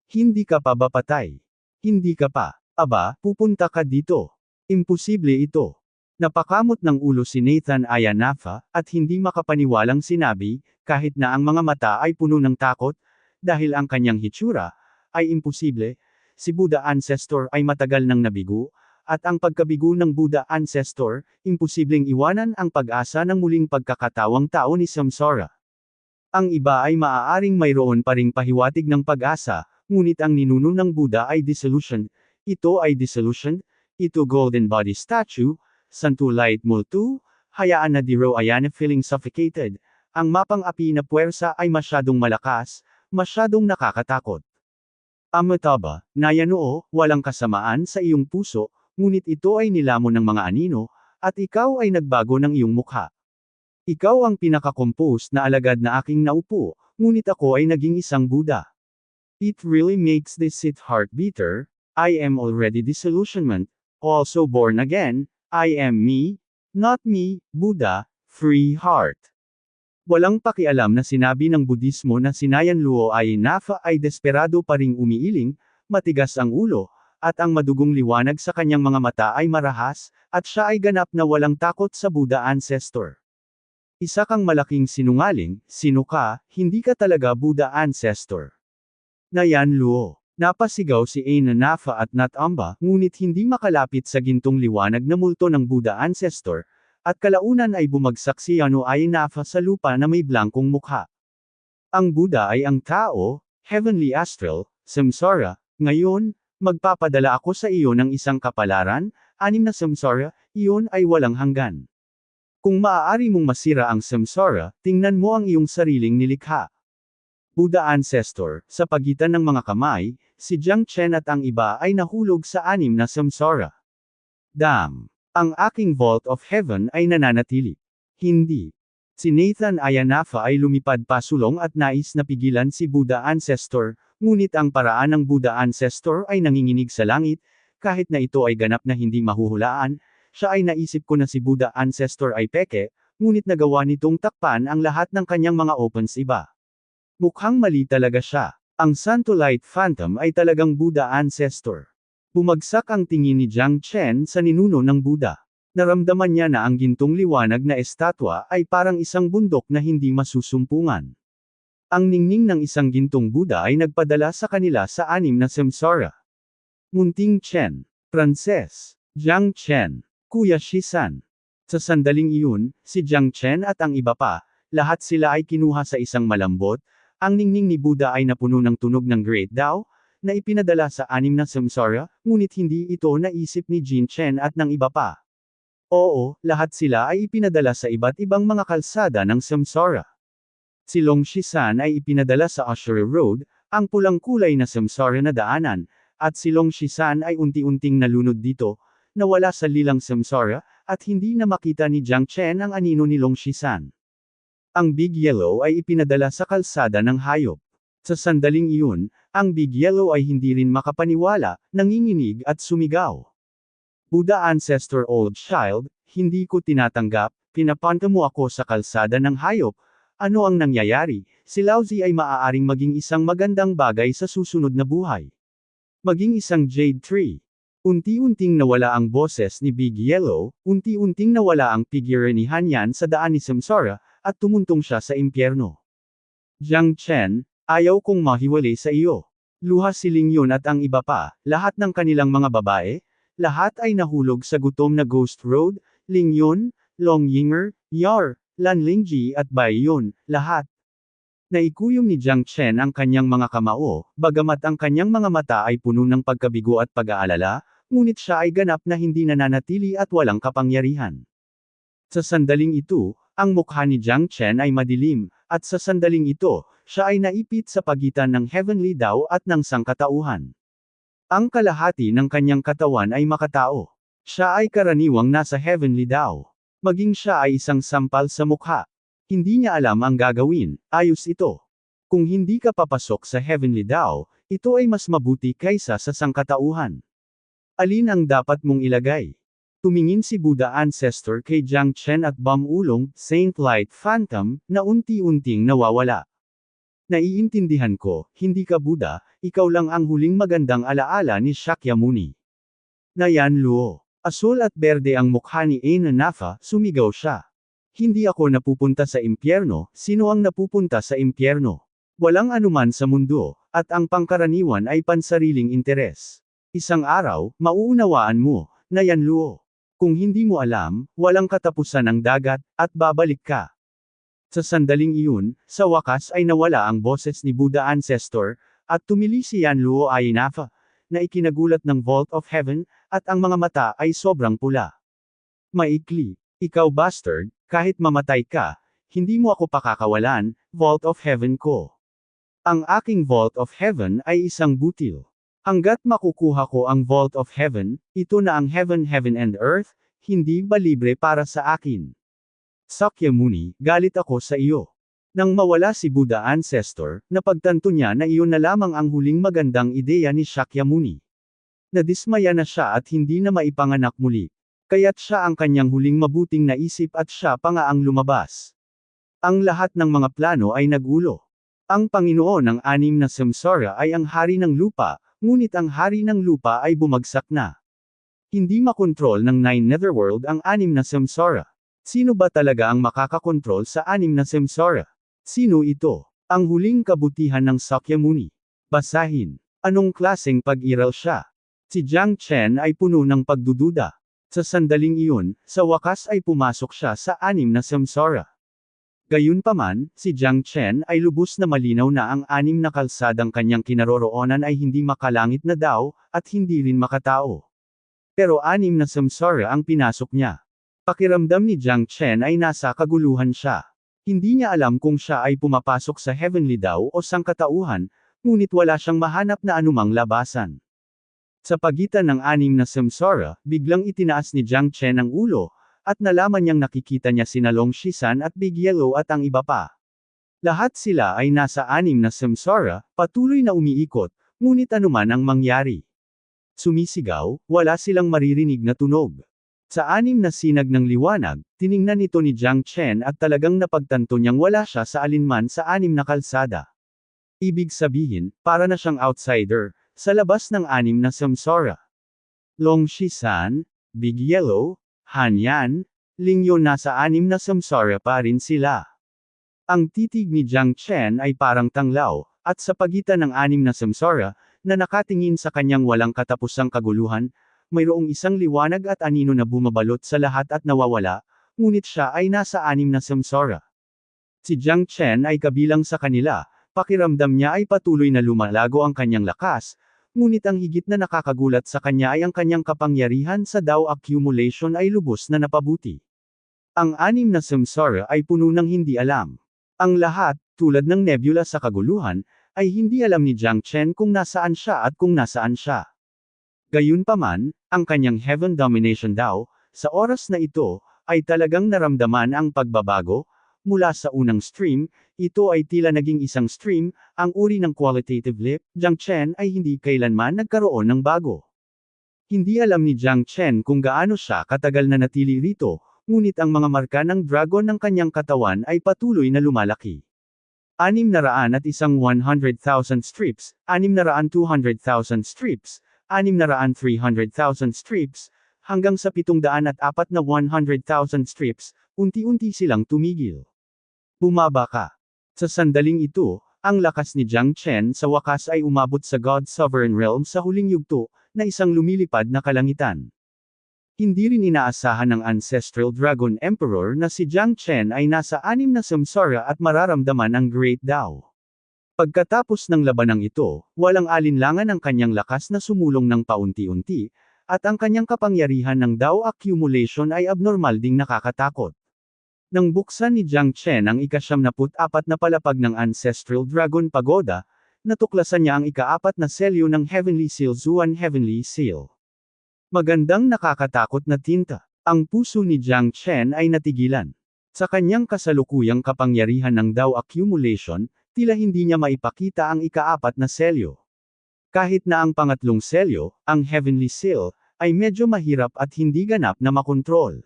Hindi ka pa ba patay? Hindi ka pa. Aba, pupunta ka dito. Imposible ito. Napakamot ng ulo si Nathan Ayanafa, at hindi makapaniwalang sinabi, kahit na ang mga mata ay puno ng takot, dahil ang kanyang hitsura, ay imposible. Si Buddha Ancestor ay matagal nang nabigo, at ang pagkabigo ng Buddha Ancestor, imposibleng iwanan ang pag-asa ng muling pagkakatawang tao ni Samsara. Ang iba ay maaaring mayroon pa ring pahiwatig ng pag-asa, ngunit ang ninuno ng Buddha ay dissolution. Ito ay dissolution, ito Golden Body Statue, Santo Light Multu, hayaan na di raw ayan feeling suffocated, ang mapang-api na puwersa ay masyadong malakas, masyadong nakakatakot. Amataba, nayanoo, walang kasamaan sa iyong puso, ngunit ito ay nilamon ng mga anino, at ikaw ay nagbago ng iyong mukha. Ikaw ang pinaka-composed na alagad na aking naupo, ngunit ako ay naging isang Buddha. It really makes this sit heart beater, I am already disillusionment, also born again, I am me, not me, Buddha, free heart. Walang pakialam na sinabi ng Budismo na si Nyan Luo Ayanafa ay desperado pa ring umiiling, matigas ang ulo, at ang madugong liwanag sa kanyang mga mata ay marahas, at siya ay ganap na walang takot sa Buddha Ancestor. Isa kang malaking sinungaling, sino ka, hindi ka talaga Buddha Ancestor. Nyan Luo. Napasigaw si Ayanafa at Natamba, ngunit hindi makalapit sa gintong liwanag na multo ng Buddha Ancestor, at kalaunan ay bumagsak si Yano Ayanafa sa lupa na may blangkong mukha. Ang Buddha ay ang tao, heavenly astral, samsara, ngayon, magpapadala ako sa iyo ng isang kapalaran, 6 na samsara, iyon ay walang hanggan. Kung maaari mong masira ang samsara, tingnan mo ang iyong sariling nilikha. Buddha Ancestor, sa pagitan ng mga kamay, si Jiang Chen at ang iba ay nahulog sa 6 na samsara. Damn! Ang aking vault of heaven ay nananatili. Hindi. Si Nathan Ayanafa ay lumipad pasulong at nais na pigilan si Buddha Ancestor, ngunit ang paraan ng Buddha Ancestor ay nanginginig sa langit, kahit na ito ay ganap na hindi mahuhulaan, siya ay naisip ko na si Buddha Ancestor ay peke, ngunit nagawa nitong takpan ang lahat ng kanyang mga opens iba. Mukhang mali talaga siya. Ang Santo Light Phantom ay talagang Buddha Ancestor. Bumagsak ang tingin ni Jiang Chen sa ninuno ng Buddha. Naramdaman niya na ang gintong liwanag na estatwa ay parang isang bundok na hindi masusumpungan. Ang ningning ng isang gintong Buddha ay nagpadala sa kanila sa 6 na samsara. Munting Chen. Frances. Jiang Chen. Kuya Shisan. Sa sandaling iyon, si Jiang Chen at ang iba pa, lahat sila ay kinuha sa isang malambot, ang ningning ni Buddha ay napuno ng tunog ng Great Tao, na ipinadala sa 6 na samsara, ngunit hindi ito naisip ni Jin Chen at ng iba pa. Oo, lahat sila ay ipinadala sa iba't ibang mga kalsada ng samsara. Si Long Shisan ay ipinadala sa Ashura Road, ang pulang kulay na samsara na daanan, at si Long Shisan ay unti-unting nalunod dito, nawala sa lilang samsara, at hindi na makita ni Jiang Chen ang anino ni Long Shisan. Ang Big Yellow ay ipinadala sa kalsada ng hayop. Sa sandaling iyon, ang Big Yellow ay hindi rin makapaniwala, nanginginig at sumigaw. Buddha Ancestor Old Child, hindi ko tinatanggap, pinapunta mo ako sa kalsada ng hayop, ano ang nangyayari, si Laozi ay maaaring maging isang magandang bagay sa susunod na buhay. Maging isang Jade Tree. Unti-unting nawala ang boses ni Big Yellow, unti-unting nawala ang figure ni Hanyan sa daan ni Samsara, at tumuntong siya sa impyerno. Jiang Chen, ayaw kong mahiwalay sa iyo. Luha si Lingyun at ang iba pa, lahat ng kanilang mga babae, lahat ay nahulog sa gutom na Ghost Road. Lingyun, Long Yinger, Yar, Lan Lingji at Bai Yun, lahat. Naikuyom ni Jiang Chen ang kanyang mga kamao, bagamat ang kanyang mga mata ay puno ng pagkabigo at pag-aalala, ngunit siya ay ganap na hindi nananatili at walang kapangyarihan. Sa sandaling ito, ang mukha ni Jiang Chen ay madilim, at sa sandaling ito, siya ay naipit sa pagitan ng Heavenly Dao at ng sangkatauhan. Ang kalahati ng kanyang katawan ay makatao. Siya ay karaniwang nasa Heavenly Dao. Maging siya ay isang sampal sa mukha. Hindi niya alam ang gagawin, ayos ito. Kung hindi ka papasok sa Heavenly Dao, ito ay mas mabuti kaysa sa sangkatauhan. Alin ang dapat mong ilagay? Tumingin si Buddha Ancestor kay Jiang Chen at Bam Ulong, Saint Light Phantom, na unti-unting nawawala. Naiintindihan ko, hindi ka Buddha, ikaw lang ang huling magandang alaala ni Shakyamuni. Nayan Luo. Asul at berde ang mukha ni Aina Nafa, sumigaw siya. Hindi ako napupunta sa impyerno, sino ang napupunta sa impyerno? Walang anuman sa mundo, at ang pangkaraniwan ay pansariling interes. Isang araw, mauunawaan mo, Nayan Luo. Kung hindi mo alam, walang katapusan ang dagat, at babalik ka. Sa sandaling iyon, sa wakas ay nawala ang boses ni Buddha Ancestor, at tumili si Yan Luo Ainafa, na ikinagulat ng Vault of Heaven, at ang mga mata ay sobrang pula. Maikli, ikaw bastard, kahit mamatay ka, hindi mo ako pakakawalan, Vault of Heaven ko. Ang aking Vault of Heaven ay isang butil. Hanggat makukuha ko ang Vault of Heaven, ito na ang Heaven and Earth, hindi ba libre para sa akin? Sakyamuni, galit ako sa iyo. Nang mawala si Buddha Ancestor, napagtanto niya na iyon na lamang ang huling magandang ideya ni Shakyamuni. Nadismaya na siya at hindi na maipanganak muli. Kaya't siya ang kanyang huling mabuting naisip at siya pa nga ang lumabas. Ang lahat ng mga plano ay nagulo. Ang Panginoon ng anim na samsara ay ang hari ng lupa, ngunit ang hari ng lupa ay bumagsak na. Hindi makontrol ng Nine Netherworld ang anim na samsara. Sino ba talaga ang makakakontrol sa anim na samsara? Sino ito? Ang huling kabutihan ng Sakyamuni. Basahin. Anong klaseng pag-iral siya? Si Jiang Chen ay puno ng pagdududa. Sa sandaling iyon, sa wakas ay pumasok siya sa anim na samsara. Gayunpaman, si Jiang Chen ay lubos na malinaw na ang anim na kalsadang kanyang kinaroroonan ay hindi makalangit na daw, at hindi rin makatao. Pero anim na samsara ang pinasok niya. Pakiramdam ni Jiang Chen ay nasa kaguluhan siya. Hindi niya alam kung siya ay pumapasok sa Heavenly Dao o sangkatauhan, ngunit wala siyang mahanap na anumang labasan. Sa pagitan ng anim na samsara, biglang itinaas ni Jiang Chen ang ulo, at nalaman niyang nakikita niya sina Long Shisan at Big Yellow at ang iba pa. Lahat sila ay nasa anim na samsara, patuloy na umiikot, ngunit anuman ang mangyari. Sumisigaw, wala silang maririnig na tunog. Sa anim na sinag ng liwanag, tiningnan ito ni Jiang Chen at talagang napagtanto niyang wala siya sa alinman sa anim na kalsada. Ibig sabihin, para na siyang outsider, sa labas ng anim na samsara. Long Shisan, Big Yellow, Han Yan, Lingyo nasa anim na samsara pa rin sila. Ang titig ni Jiang Chen ay parang tanglaw, at sa pagitan ng anim na samsara, na nakatingin sa kanyang walang katapusang kaguluhan, mayroong isang liwanag at anino na bumabalot sa lahat at nawawala, ngunit siya ay nasa anim na samsara. Si Jiang Chen ay kabilang sa kanila, pakiramdam niya ay patuloy na lumalago ang kanyang lakas, ngunit ang higit na nakakagulat sa kanya ay ang kanyang kapangyarihan sa Dao accumulation ay lubos na napabuti. Ang anim na samsara ay puno ng hindi alam. Ang lahat, tulad ng nebula sa kaguluhan, ay hindi alam ni Jiang Chen kung nasaan siya at kung nasaan siya. Gayunpaman, ang kanyang Heaven Domination Dao, sa oras na ito, ay talagang naramdaman ang pagbabago. Mula sa unang stream, ito ay tila naging isang stream, ang uri ng qualitative leap, Jiang Chen ay hindi kailanman nagkaroon ng bago. Hindi alam ni Jiang Chen kung gaano siya katagal na natili rito, ngunit ang mga marka ng dragon ng kanyang katawan ay patuloy na lumalaki. 601,100,000 strips, 600,200,000 strips, 600,300,000 strips, hanggang sa 704,100,000 strips, unti-unti silang tumigil. Bumaba ka. Sa sandaling ito, ang lakas ni Jiang Chen sa wakas ay umabot sa God's Sovereign Realm sa huling yugto, na isang lumilipad na kalangitan. Hindi rin inaasahan ng Ancestral Dragon Emperor na si Jiang Chen ay nasa 6 na samsara at mararamdaman ang Great Dao. Pagkatapos ng labanang ito, walang alinlangan ang kanyang lakas na sumulong ng paunti-unti, at ang kanyang kapangyarihan ng Dao accumulation ay abnormal ding nakakatakot. Nang buksan ni Jiang Chen ang ika-74 na palapag ng Ancestral Dragon Pagoda, natuklasan niya ang ika-4 na selyo ng Heavenly Seal Zuan Heavenly Seal. Magandang nakakatakot na tinta. Ang puso ni Jiang Chen ay natigilan. Sa kanyang kasalukuyang kapangyarihan ng Dao accumulation, tila hindi niya maipakita ang ika-4 na selyo. Kahit na ang pangatlong selyo, ang Heavenly Seal, ay medyo mahirap at hindi ganap na makontrol.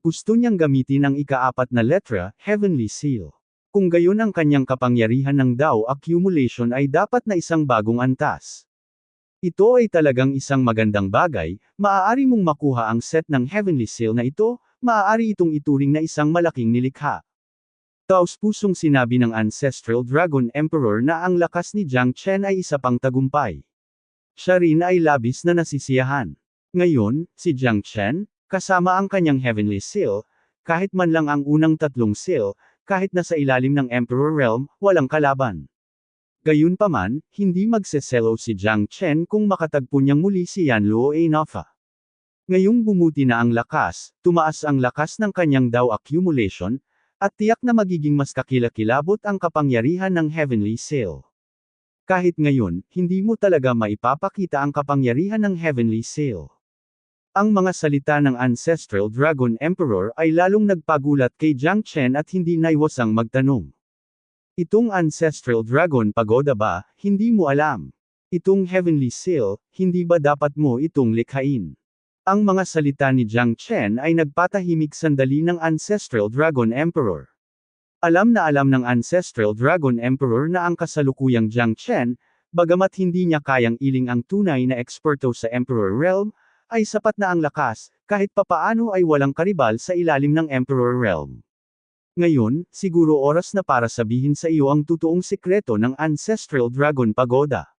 Gusto niyang gamitin ang ika-4 na letra, Heavenly Seal. Kung gayon ang kanyang kapangyarihan ng Dao accumulation ay dapat na isang bagong antas. Ito ay talagang isang magandang bagay, maaari mong makuha ang set ng Heavenly Seal na ito, maaari itong ituring na isang malaking nilikha. Taos-pusong sinabi ng Ancestral Dragon Emperor na ang lakas ni Jiang Chen ay isa pang tagumpay. Siya rin ay labis na nasisiyahan. Ngayon, si Jiang Chen, kasama ang kanyang Heavenly Seal, kahit man lang ang unang 3 seal, kahit nasa ilalim ng Emperor Realm, walang kalaban. Gayunpaman, hindi magseselo si Jiang Chen kung makatagpo niyang muli si Yanluo Nafa. Ngayong bumuti na ang lakas, tumaas ang lakas ng kanyang Dao accumulation, at tiyak na magiging mas kakilakilabot ang kapangyarihan ng Heavenly Seal. Kahit ngayon, hindi mo talaga maipapakita ang kapangyarihan ng Heavenly Seal. Ang mga salita ng Ancestral Dragon Emperor ay lalong nagpagulat kay Jiang Chen at hindi naiwasang magtanong. Itong Ancestral Dragon Pagoda ba, hindi mo alam? Itong Heavenly Seal, hindi ba dapat mo itong likhain? Ang mga salita ni Jiang Chen ay nagpatahimik sandali ng Ancestral Dragon Emperor. Alam ng Ancestral Dragon Emperor na ang kasalukuyang Jiang Chen, bagamat hindi niya kayang iling ang tunay na eksperto sa Emperor Realm, ay sapat na ang lakas, kahit papaano ay walang karibal sa ilalim ng Emperor Realm. Ngayon, siguro oras na para sabihin sa iyo ang totoong sikreto ng Ancestral Dragon Pagoda.